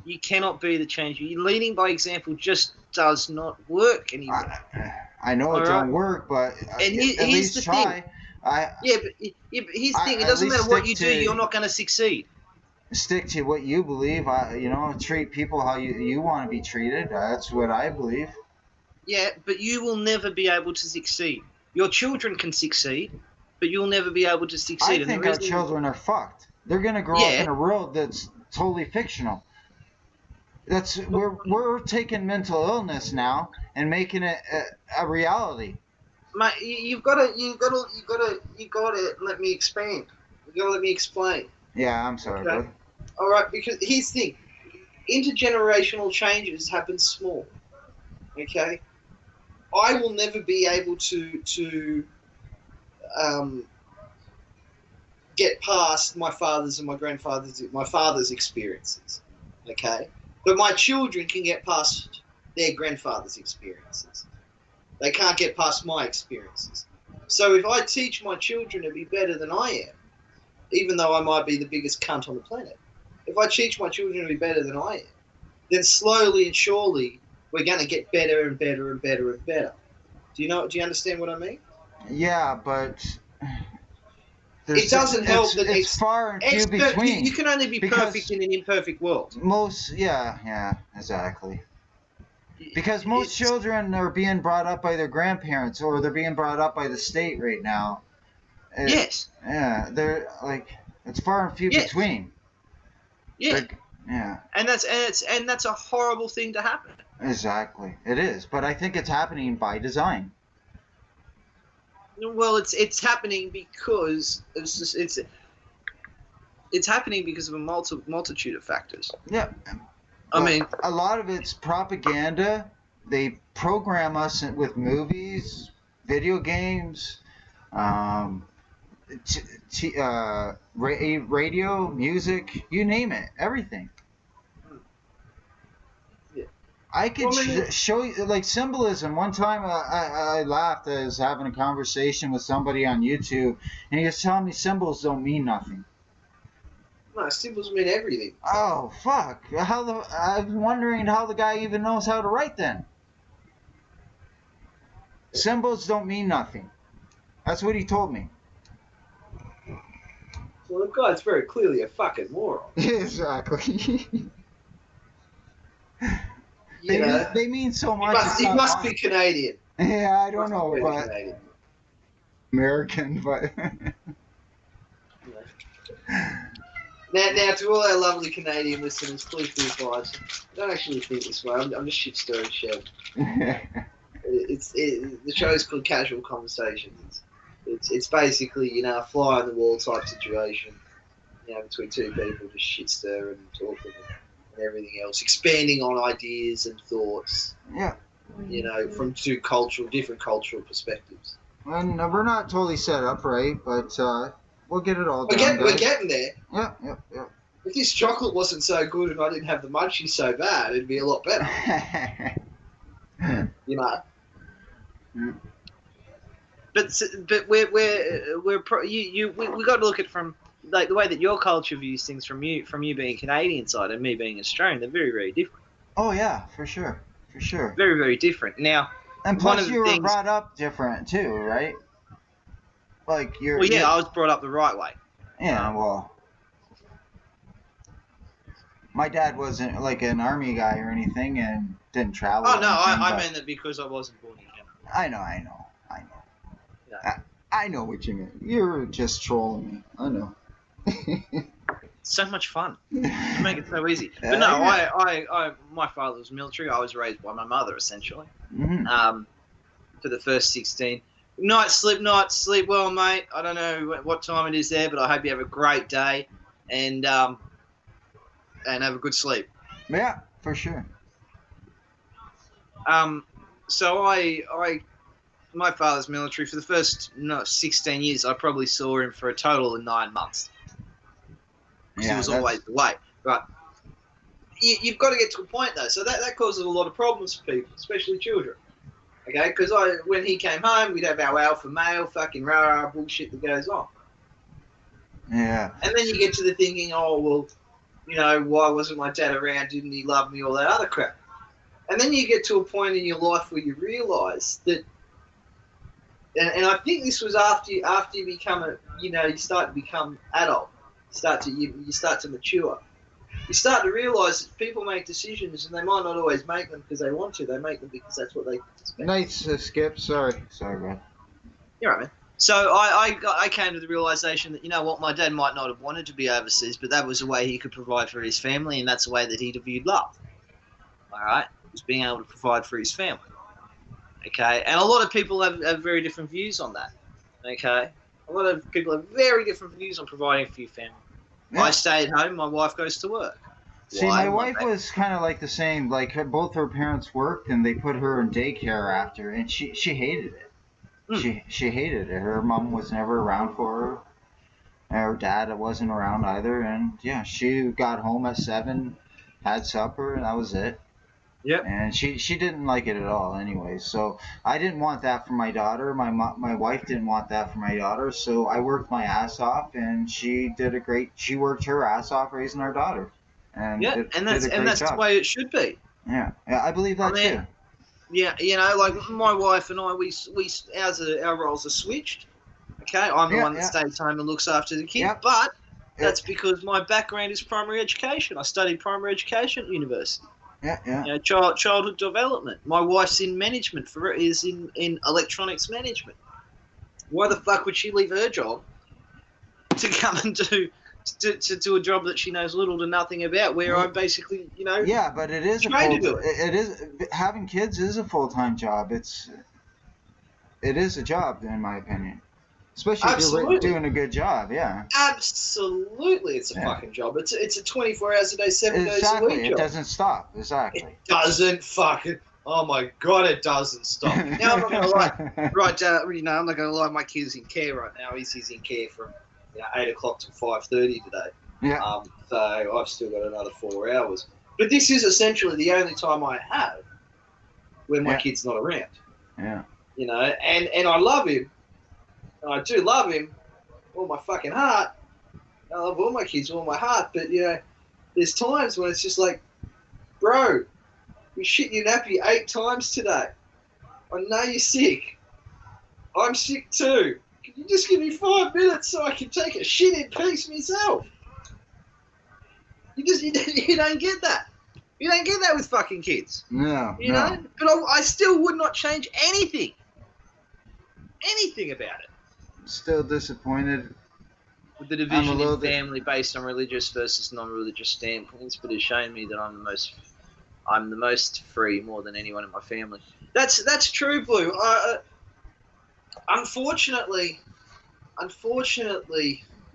You cannot be the change. Leading by example just does not work anymore. I know it don't work, but at least try. But here's the thing. It doesn't matter what you do. You're not going to succeed. Stick to what you believe. Treat people how you want to be treated. That's what I believe. Yeah, but you will never be able to succeed. Your children can succeed, but you'll never be able to succeed. I think our children are fucked. They're going to grow up in a world that's totally fictional. We're taking mental illness now and making it a reality. Mate, you've got to let me expand. You got to let me explain. Yeah, I'm sorry, bud. All right, because here's the thing: intergenerational changes happen small. Okay, I will never be able to get past my father's and my father's experiences. Okay, but my children can get past their grandfather's experiences. They can't get past my experiences. So if I teach my children to be better than I am, even though I might be the biggest cunt on the planet, if I teach my children to be better than I am, then slowly and surely we're going to get better and better and better and better. Do you understand what I mean? Yeah, but it doesn't help that it's far and few between. You can only be perfect in an imperfect world. Yeah, exactly. Because most children are being brought up by their grandparents, or they're being brought up by the state right now. Yes. Yeah, they're like, it's far and few between. Yeah. Yeah. And that's a horrible thing to happen. Exactly, it is. But I think it's happening by design. Well, it's happening because it's happening because of a multitude of factors. Yeah. I mean, a lot of it's propaganda they program us with movies, video games, radio, music, you name it, everything. Yeah. I could show you like symbolism. One time I laughed. I was having a conversation with somebody on YouTube, and he was telling me symbols don't mean nothing. No, symbols mean everything. Oh fuck! I'm wondering how the guy even knows how to write then. Symbols don't mean nothing. That's what he told me. Well, the guy's very clearly a fucking moron. Exactly. You they mean so much. He must be Canadian. Yeah, I don't know, but Canadian. American, but. Now, to all our lovely Canadian listeners, please be advised. I don't actually think this way. I'm just shit stirring Chev. The show is called Casual Conversations. It's basically a fly on the wall type situation, between two people just shit stirring and talking and everything else, expanding on ideas and thoughts. Yeah. From different cultural perspectives. And we're not totally set up right, but we'll get it all done. We're getting there. Yeah. If this chocolate wasn't so good and I didn't have the munchies so bad, it'd be a lot better. Yeah. But we got to look at it from like the way that your culture views things from you being Canadian side and me being Australian. They're very, very different. Oh yeah, for sure. Very, very different. Now, and plus you were brought up different too, right? Like you're. Well, yeah, I was brought up the right way. Yeah, well, my dad wasn't like an army guy or anything, and didn't travel. Oh no, I meant that because I wasn't born in Canada. I know. Yeah. I know what you mean. You're just trolling me. I know. So much fun. You make it so easy. But no, I my father was military. I was raised by my mother essentially. Mm-hmm. For the first 16. Night, sleep well, mate. I don't know what time it is there, but I hope you have a great day and have a good sleep. Yeah, for sure. So my father's military for the first 16 years. I probably saw him for a total of 9 months. Because he was always away. But you've got to get to a point though. So that causes a lot of problems for people, especially children. Okay, because when he came home, we'd have our alpha male fucking rah bullshit that goes on. Yeah. And then you get to the thinking, oh well, why wasn't my dad around? Didn't he love me? All that other crap. And then you get to a point in your life where you realise that, and I think this was after you become you start to become adult, you start to mature. You start to realise that people make decisions and they might not always make them because they want to. They make them because that's what they expect. Nice, Skip. Sorry, man. You're right, man. So I came to the realisation that, what, my dad might not have wanted to be overseas, but that was a way he could provide for his family, and that's the way that he viewed love. All right? Was being able to provide for his family. Okay? And a lot of people have very different views on that. Okay? A lot of people have very different views on providing for your family. Yeah. I stay at home, my wife goes to work. See, my wife was kind of like the same. Like, both her parents worked, and they put her in daycare after, and she hated it. She hated it. Her mom was never around for her. Her dad wasn't around either, and yeah, she got home at 7, had supper, and that was it. Yep. And she didn't like it at all anyway. So I didn't want that for my daughter. My wife didn't want that for my daughter. So I worked my ass off, and she worked her ass off raising our daughter. And that's job. The way it should be. Yeah, I believe that too. Yeah, like my wife and I, our roles are switched. Okay, I'm the one that stays home and looks after the kid, but that's because my background is primary education. I studied primary education at university. Yeah. Childhood development. My wife's in management is in electronics management. Why the fuck would she leave her job to come and do a job that she knows little to nothing about? Where I'm basically, Yeah, but it is having kids is a full-time job. It is a job, in my opinion. Especially if you're doing a good job, yeah. Absolutely, it's a fucking job. It's a 24 hours a day, 7 days a week job. It doesn't stop. Exactly. It doesn't fucking. Oh my God, it doesn't stop. Now I'm not gonna lie. Right, I'm not gonna lie. My kid's in care right now. He's in care from 8 o'clock to 5:30 today. Yeah. So I've still got another 4 hours. But this is essentially the only time I have when my kid's not around. Yeah. And I love him. And I do love him with all my fucking heart. I love all my kids with all my heart. But, there's times when it's just like, bro, you shit your nappy 8 times today. I know you're sick. I'm sick too. Can you just give me 5 minutes so I can take a shit in peace myself? You don't get that. You don't get that with fucking kids. No. You know? But I still would not change anything. Anything about it. Still disappointed. With the division in family based on religious versus non-religious standpoints, but it's shown me that I'm the most free more than anyone in my family. That's true, Blue. Unfortunately,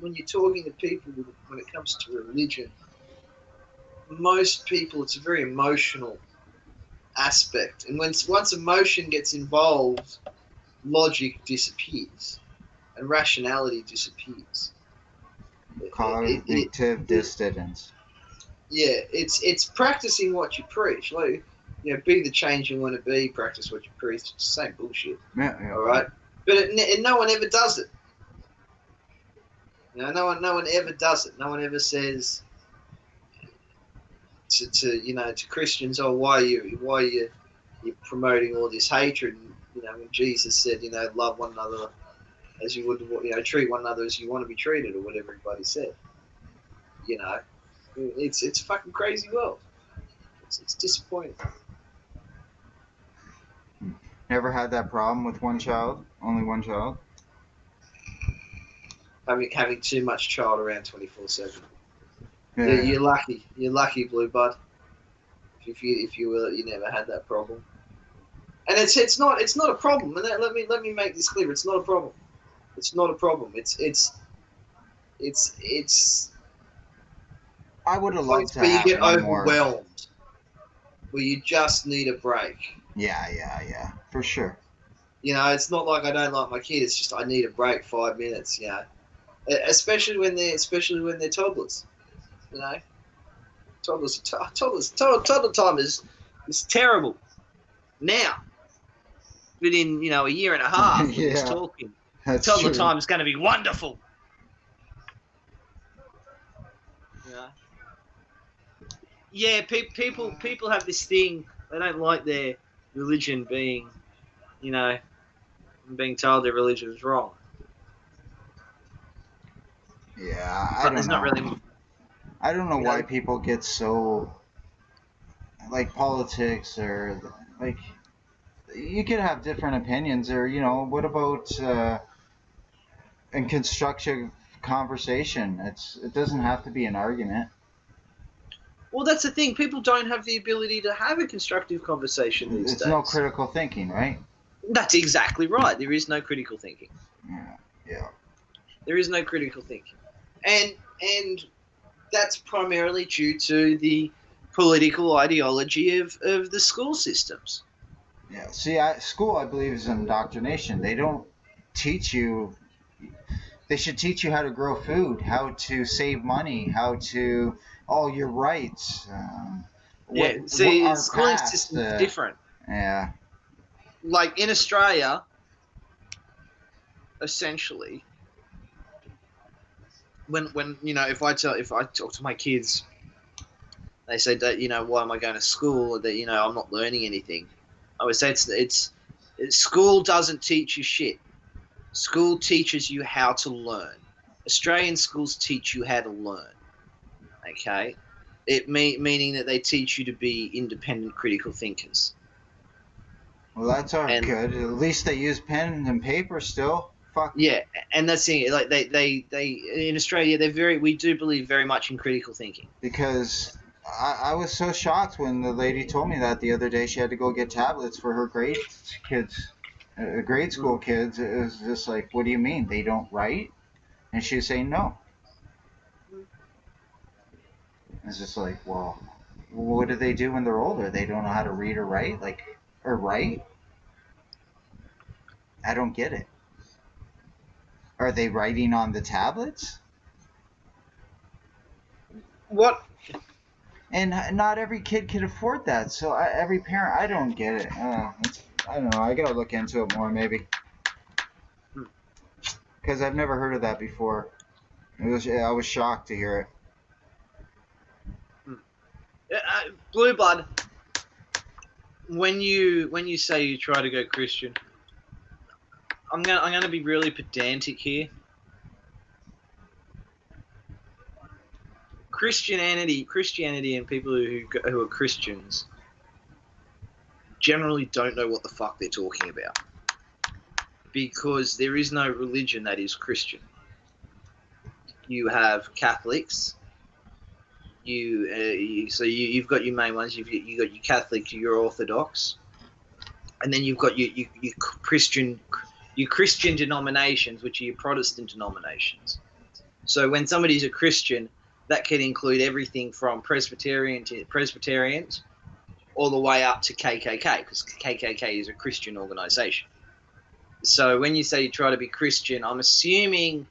when you're talking to people when it comes to religion, most people, it's a very emotional aspect, and once emotion gets involved, logic disappears and rationality disappears. Cognitive dissonance. Yeah, it's practicing what you preach. Like, be the change you want to be. Practice what you preach. It's the same bullshit. Yeah. All right, but no one ever does it. No one ever does it. No one ever says to Christians, "Oh, why are you promoting all this hatred?" And, when Jesus said, love one another as you would, treat one another as you want to be treated, or whatever everybody said. It's a fucking crazy world. It's disappointing. Never had that problem with one child? Only one child? Having too much child around 24/7. Yeah. You're lucky. You're lucky, Blue Bud. If you never had that problem. And it's not a problem. And let me make this clear. It's not a problem. It's not a problem. It's I would have loved to where you have get one overwhelmed, more. where you just need a break. Yeah, for sure. It's not like I don't like my kid. It's just I need a break, 5 minutes. Especially when they're toddlers. Toddler time is terrible. Now, within a year and a half, Yeah, just talking, that's toddler true. time is going to be wonderful. Yeah, people have this thing. They don't like their religion being told their religion is wrong. Yeah, But there's not really. I don't know why people get so like politics or like you can have different opinions or what about in constructive conversation? It doesn't have to be an argument. Well, that's the thing. People don't have the ability to have a constructive conversation these days. It's no critical thinking, right? That's exactly right. There is no critical thinking. Yeah. There is no critical thinking. And that's primarily due to the political ideology of the school systems. Yeah. See, school, I believe, is indoctrination. They don't teach you. They should teach you how to grow food, how to save money, how to all your rights. Schooling system is different. Yeah. Like in Australia, essentially, when if I talk to my kids, they say that why am I going to school? That I'm not learning anything. I would say it's school doesn't teach you shit. School teaches you how to learn. Australian schools teach you how to learn. Okay, meaning that they teach you to be independent, critical thinkers. Well, that's good. At least they use pen and paper still. Fuck. Yeah, and that's the thing. Like they in Australia, we do believe very much in critical thinking. Because I was so shocked when the lady told me that the other day she had to go get tablets for her grade school kids. It was just like, what do you mean they don't write? And she was saying no. It's just like, well, what do they do when they're older? They don't know how to read or write, or write. I don't get it. Are they writing on the tablets? What? And not every kid can afford that. So every parent, I don't get it. I don't know. I gotta look into it more, maybe. Because I've never heard of that before. I was shocked to hear it. Blue blood. When you say you try to go Christian, I'm gonna be really pedantic here. Christianity, and people who are Christians generally don't know what the fuck they're talking about, because there is no religion that is Christian. You have Catholics. You've got your main ones. You've got your Catholic, your Orthodox, and then you've got your Christian denominations, which are your Protestant denominations. So when somebody's a Christian, that can include everything from Presbyterians all the way up to KKK, because KKK is a Christian organization. So when you say you try to be Christian, I'm assuming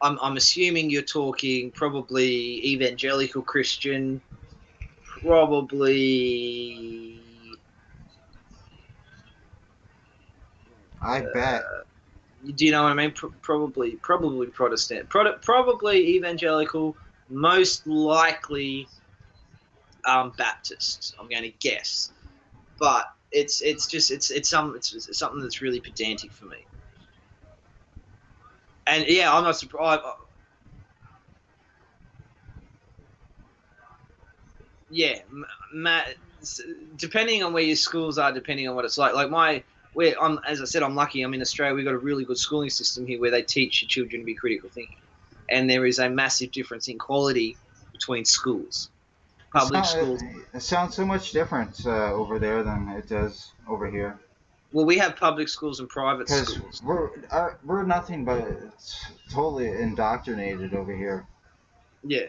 you're talking probably evangelical Christian, probably. I bet. Do you know what I mean? Probably Protestant, probably evangelical, most likely Baptist. I'm going to guess, but it's something that's really pedantic for me. And yeah, I'm not surprised. Yeah, depending on where your schools are, depending on what it's like. As I said, I'm lucky. I'm in Australia. We've got a really good schooling system here where they teach your children to be critical thinking, and there is a massive difference in quality between schools. Public schools. It sounds so much different over there than it does over here. Well, we have public schools and private schools. We're nothing but totally indoctrinated over here. Yeah.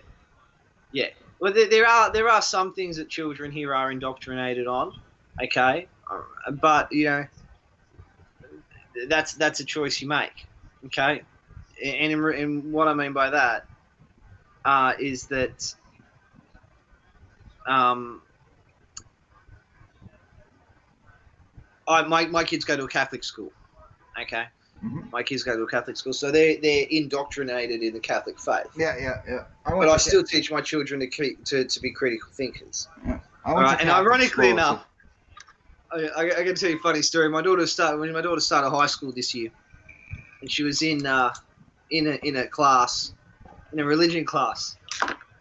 Well, there are some things that children here are indoctrinated on, okay, but that's a choice you make, okay, and what I mean by that is that my kids go to a Catholic school, okay. Mm-hmm. My kids go to a Catholic school, so they're indoctrinated in the Catholic faith. Yeah. But I still teach my children to be critical thinkers. Yeah. And ironically enough, I can tell you a funny story. When my daughter started high school this year, and she was in a class, in a religion class,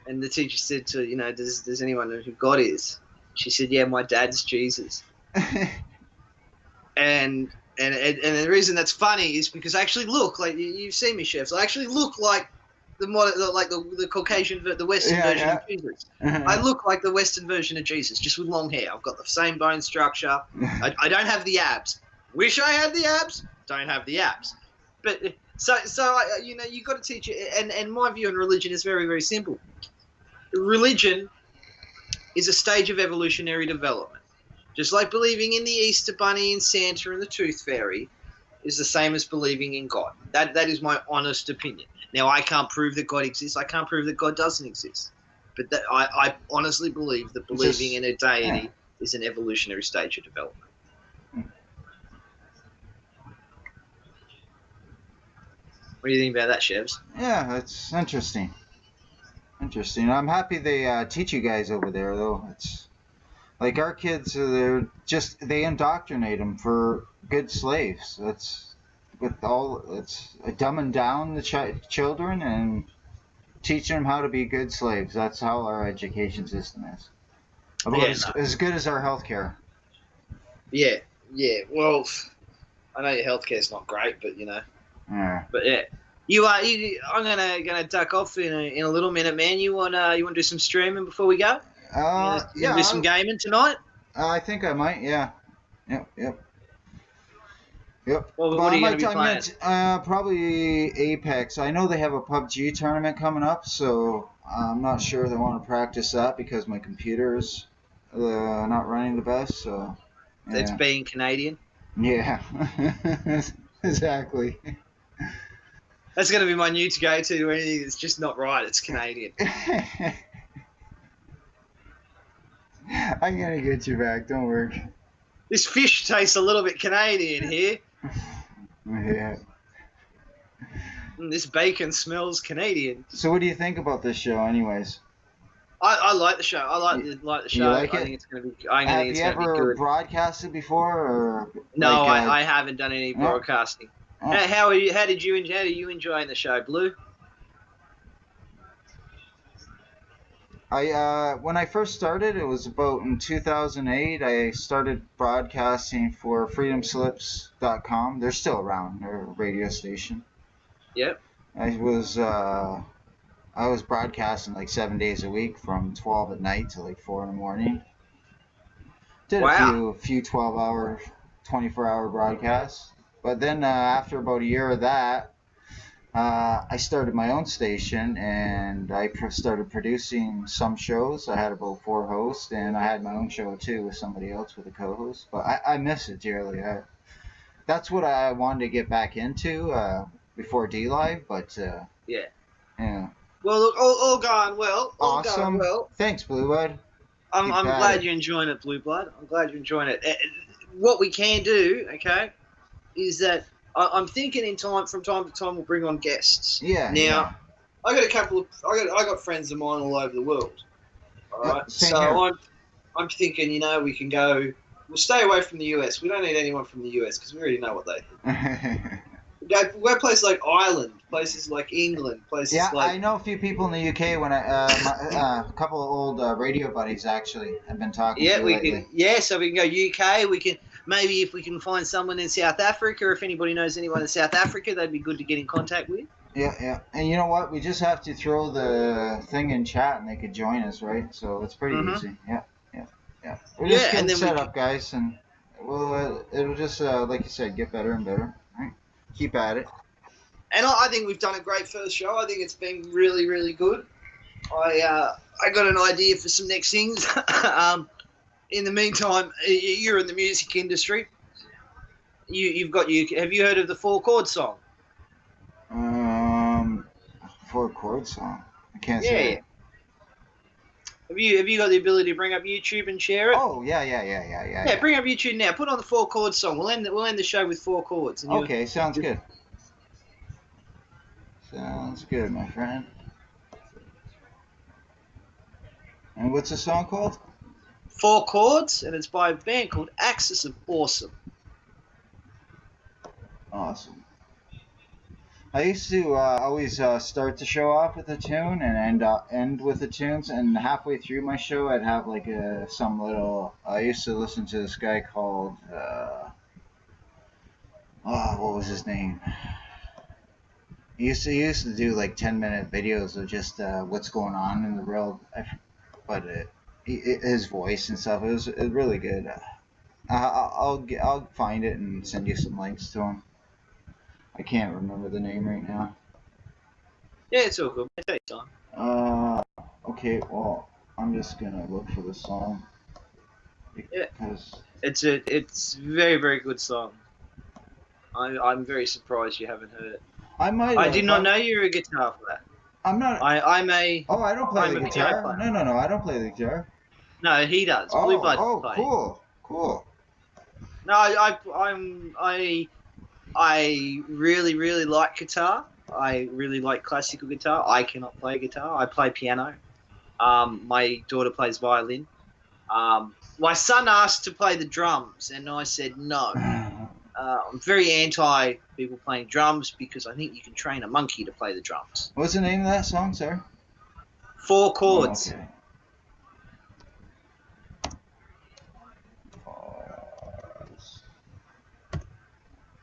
and the teacher said to does anyone know who God is? She said, yeah, my dad's Jesus. And the reason that's funny is because I actually look like you've seen me, Chefs. I actually look like the Caucasian, the Western version of Jesus. I look like the Western version of Jesus, just with long hair. I've got the same bone structure. I don't have the abs. Wish I had the abs. Don't have the abs. But so you've got to teach it. And my view on religion is very, very simple. Religion is a stage of evolutionary development. Just like believing in the Easter Bunny and Santa and the Tooth Fairy is the same as believing in God. That is my honest opinion. Now, I can't prove that God exists. I can't prove that God doesn't exist. But I honestly believe that believing in a deity is an evolutionary stage of development. What do you think about that, Chevs? Yeah, that's interesting. I'm happy they teach you guys over there, though. It's like our kids, they indoctrinate them for good slaves. It's dumbing down the children and teaching them how to be good slaves. That's how our education system is. As good as our healthcare. Yeah. Well, I know your healthcare is not great, but Yeah. But yeah, I'm gonna duck off in a little minute, man. You want to do some streaming before we go? Do some gaming tonight? I think I might. Yeah. Yep. Well, what are you going to be playing? Probably Apex. I know they have a PUBG tournament coming up, so I'm not sure they want to practice that because my computer's not running the best. So It's yeah, being Canadian. yeah, exactly. That's going to be my new to go to anything that's just not right. It's Canadian. I'm gonna get you back. Don't worry. This fish tastes a little bit Canadian here. Yeah. This bacon smells Canadian. So what do you think about this show, anyways? I like the show. I like the show. You like it? I think it's going to be. I Have think it's you going to be ever good. broadcasted before, or No, like, I haven't done any broadcasting. Oh. How are you? How did you enjoying the show, Blue? When I first started, it was about in 2008. I started broadcasting for freedomslips.com. They're still around. They're a radio station. Yep. I was broadcasting like 7 days a week from 12 at night to like 4 in the morning. Did a few 12-hour, 24-hour broadcasts. But then after about a year of that, I started my own station, and I started producing some shows. I had about 4 hosts, and I had my own show too with somebody else with a co-host. But I miss it dearly. That's what I wanted to get back into before D-Live, but yeah. Well, look, all going well. All awesome. Going well. Thanks, Blue Blood. I'm glad you're enjoying it, Blue Blood. I'm glad you're enjoying it. What we can do, okay, is that I'm thinking from time to time we'll bring on guests. Yeah. Now, I got a couple of I got friends of mine all over the world. All right. So here. I'm thinking, we can go. We'll stay away from the US. We don't need anyone from the US because we already know what they think. We're places like Ireland, places like England, places like... I know a few people in the UK. When a couple of old radio buddies actually have been talking. Yeah, to we lately. can. Yeah, so we can go UK. We can maybe if we can find someone in South Africa. If anybody knows anyone in South Africa, they'd be good to get in contact with. Yeah. And you know what? We just have to throw the thing in chat, and they could join us, right? So it's pretty easy. Yeah. We're just getting set up, guys, and it'll just like you said, get better and better. Right? Keep at it. And I think we've done a great first show. I think it's been really, really good. I got an idea for some next things. In the meantime, you're in the music industry. Have you heard of the 4-chord song? 4-chord song. I can't say it. Have you got the ability to bring up YouTube and share it? Oh yeah. Yeah, bring up YouTube now. Put on the 4-chord song. We'll end the show with 4 chords. Okay, sounds good. Sounds good, my friend. And what's the song called? 4 chords, and it's by a band called Axis of Awesome. Awesome. I used to always start the show off with a tune and end with the tunes, and halfway through my show I'd have like some little... I used to listen to this guy called... what was his name? He used to do like 10-minute videos of just what's going on in the world, but his voice and stuff, it was really good. I'll find it and send you some links to him. I can't remember the name right now. Yeah, it's all good. Take your time. Okay, well, I'm just gonna look for the song. Because it's a very, very good song. I'm very surprised you haven't heard it. I did not know you were a guitar player. I'm not. I'm a. Oh, I don't play the guitar. No, I don't play the guitar. No, he does. Blue Blood plays. Cool. No, I really, really like guitar. I really like classical guitar. I cannot play guitar. I play piano. My daughter plays violin. My son asked to play the drums, and I said no. I'm very anti people playing drums because I think you can train a monkey to play the drums. What's the name of that song, sir? 4 chords. Okay.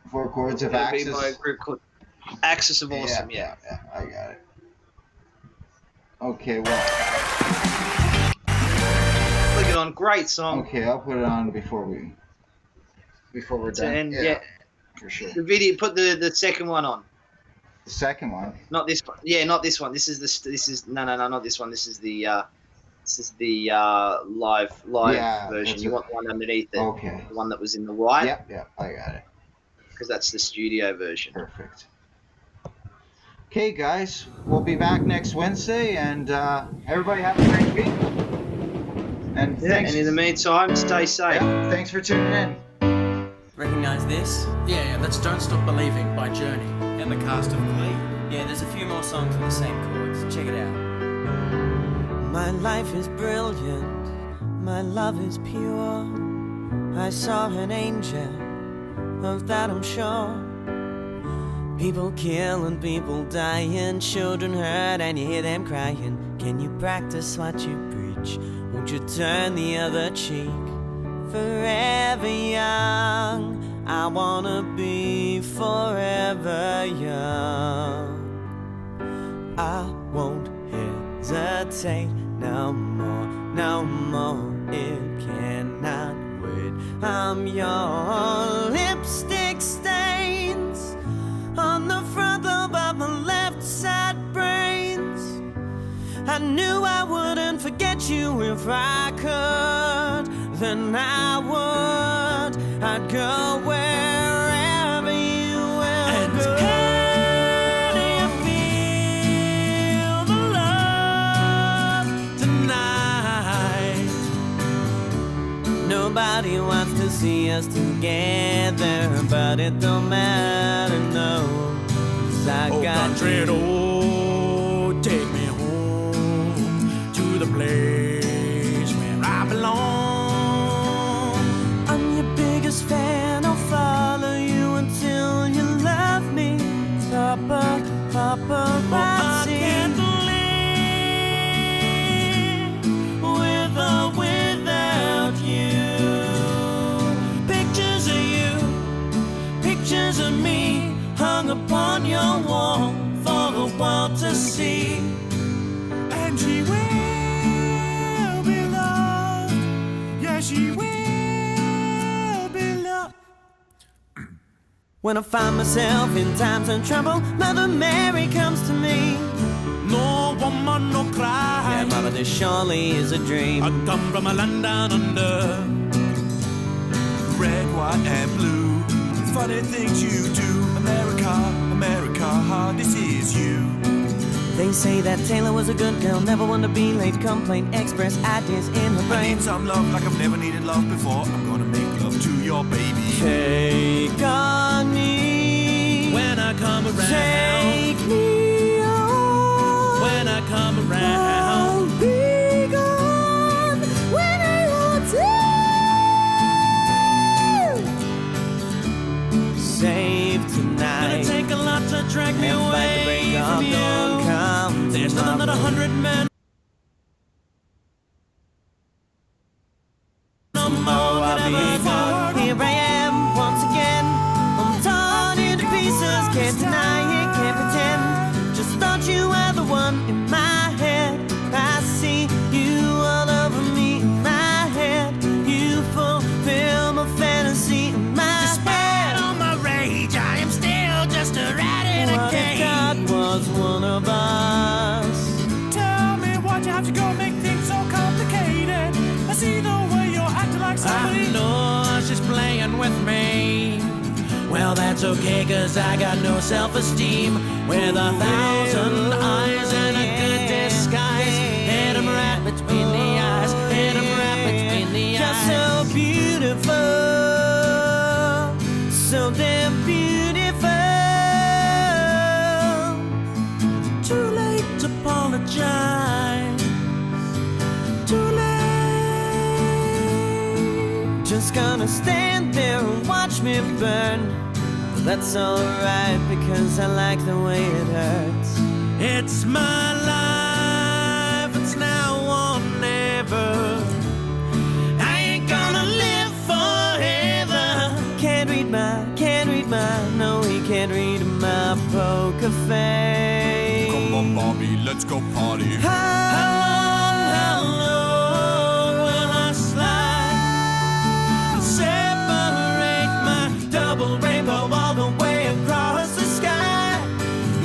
4 chords of Axis. Be by a group called Axis of Awesome. Yeah, I got it. Okay, well. Click it on. Great song. Okay, I'll put it on before we're done. And yeah, for sure. The video. Put the second one on. The second one. Not this one. Yeah, not this one. This is no, not this one. This is the live Yeah, version. You want the one underneath it. Okay. The one that was in the white. Yep, I got it. Because that's the studio version. Perfect. Okay, guys, we'll be back next Wednesday, and everybody have a great week. And thanks. And in the meantime, stay safe. Yeah, thanks for tuning in. Recognize this? Yeah, that's Don't Stop Believing by Journey. And the cast of Glee. Yeah, there's a few more songs with the same chords. Check it out. My life is brilliant, my love is pure. I saw an angel, of that I'm sure. People kill and people dying, children hurt and you hear them crying. Can you practice what you preach? Won't you turn the other cheek? Forever young, I wanna be forever young. I won't hesitate no more, no more. It cannot wait. I'm your lipstick stains on the front lobe of my left side brains. I knew I wouldn't forget you if I could. Then I would. I'd go wherever you will go. Can you feel the love tonight? Nobody wants to see us together, but it don't matter, no. 'Cause I got you. Oh, take me home to the place where I belong. I'm your biggest fan, I'll follow you until you love me. Papa, I can't live with or without you. Pictures of you, pictures of me, hung upon your wall for the world to see. And she will be loved. Yeah, she will be loved. When I find myself in times of trouble, Mother Mary comes to me. No woman, no cry. Yeah, Mama, this surely is a dream. I come from a land down under. Red, white, and blue. Funny things you do. America, America, this is you. They say that Taylor was a good girl, never one to be late, complaint, express ideas in her I brain. need some love like I've never needed love before. I'm gonna make love to your baby. Take on me When I come around. take me on When I come around. I'll be gone when I want to. Save tonight. Gonna take a lot to drag me And fight the away break of from dawn you. come There's nothing that 100 men no more I'll could be ever gone. afford. Here I am once again. I'm torn into pieces, can't deny it, can't pretend. Just thought you were the one in my head. I see you all over me in my head. You fulfill my fantasy in my Despite head. all my rage, I am still just a rat in a What if cage. God was one of us? Tell me why'd you have to go make things so complicated? I see the way you're acting like somebody. I know she's playing with me. Well, that's okay, cause I got no self-esteem. With 1,000 eyes and a good disguise. Hit 'em right between the eyes. Hit 'em right between the You're eyes. so beautiful, so damn beautiful. Too late to apologize. Too late. Just gonna stand there and watch me burn. That's alright because I like the way it hurts. It's my life, it's now or never. I ain't gonna live forever. Can't read my, no he can't read my poker face. Come on, Bobby, let's go party. How long will I slide? Separate my double rainbow all the way across the sky.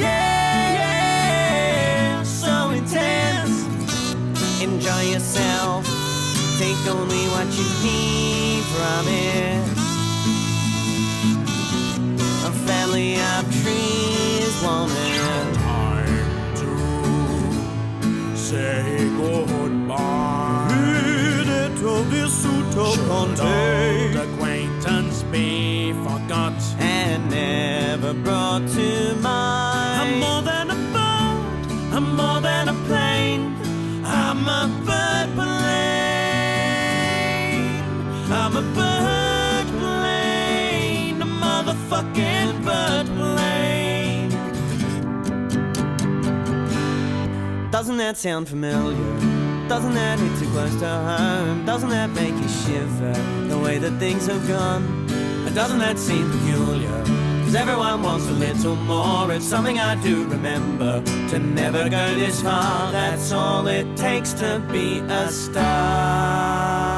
Yeah. only what you need from it. A family of trees wanted. Time to say goodbye. Should old acquaintance be forgot And never brought to mind. I'm more than a boat, I'm more than a plane, I'm a bird plane, I'm a bird plane, a motherfucking bird plane. Doesn't that sound familiar? Doesn't that hit too close to home? Doesn't that make you shiver, the way that things have gone? And doesn't that seem peculiar? Cause everyone wants a little more. It's something I do remember, to never go this far. That's all it takes to be a star.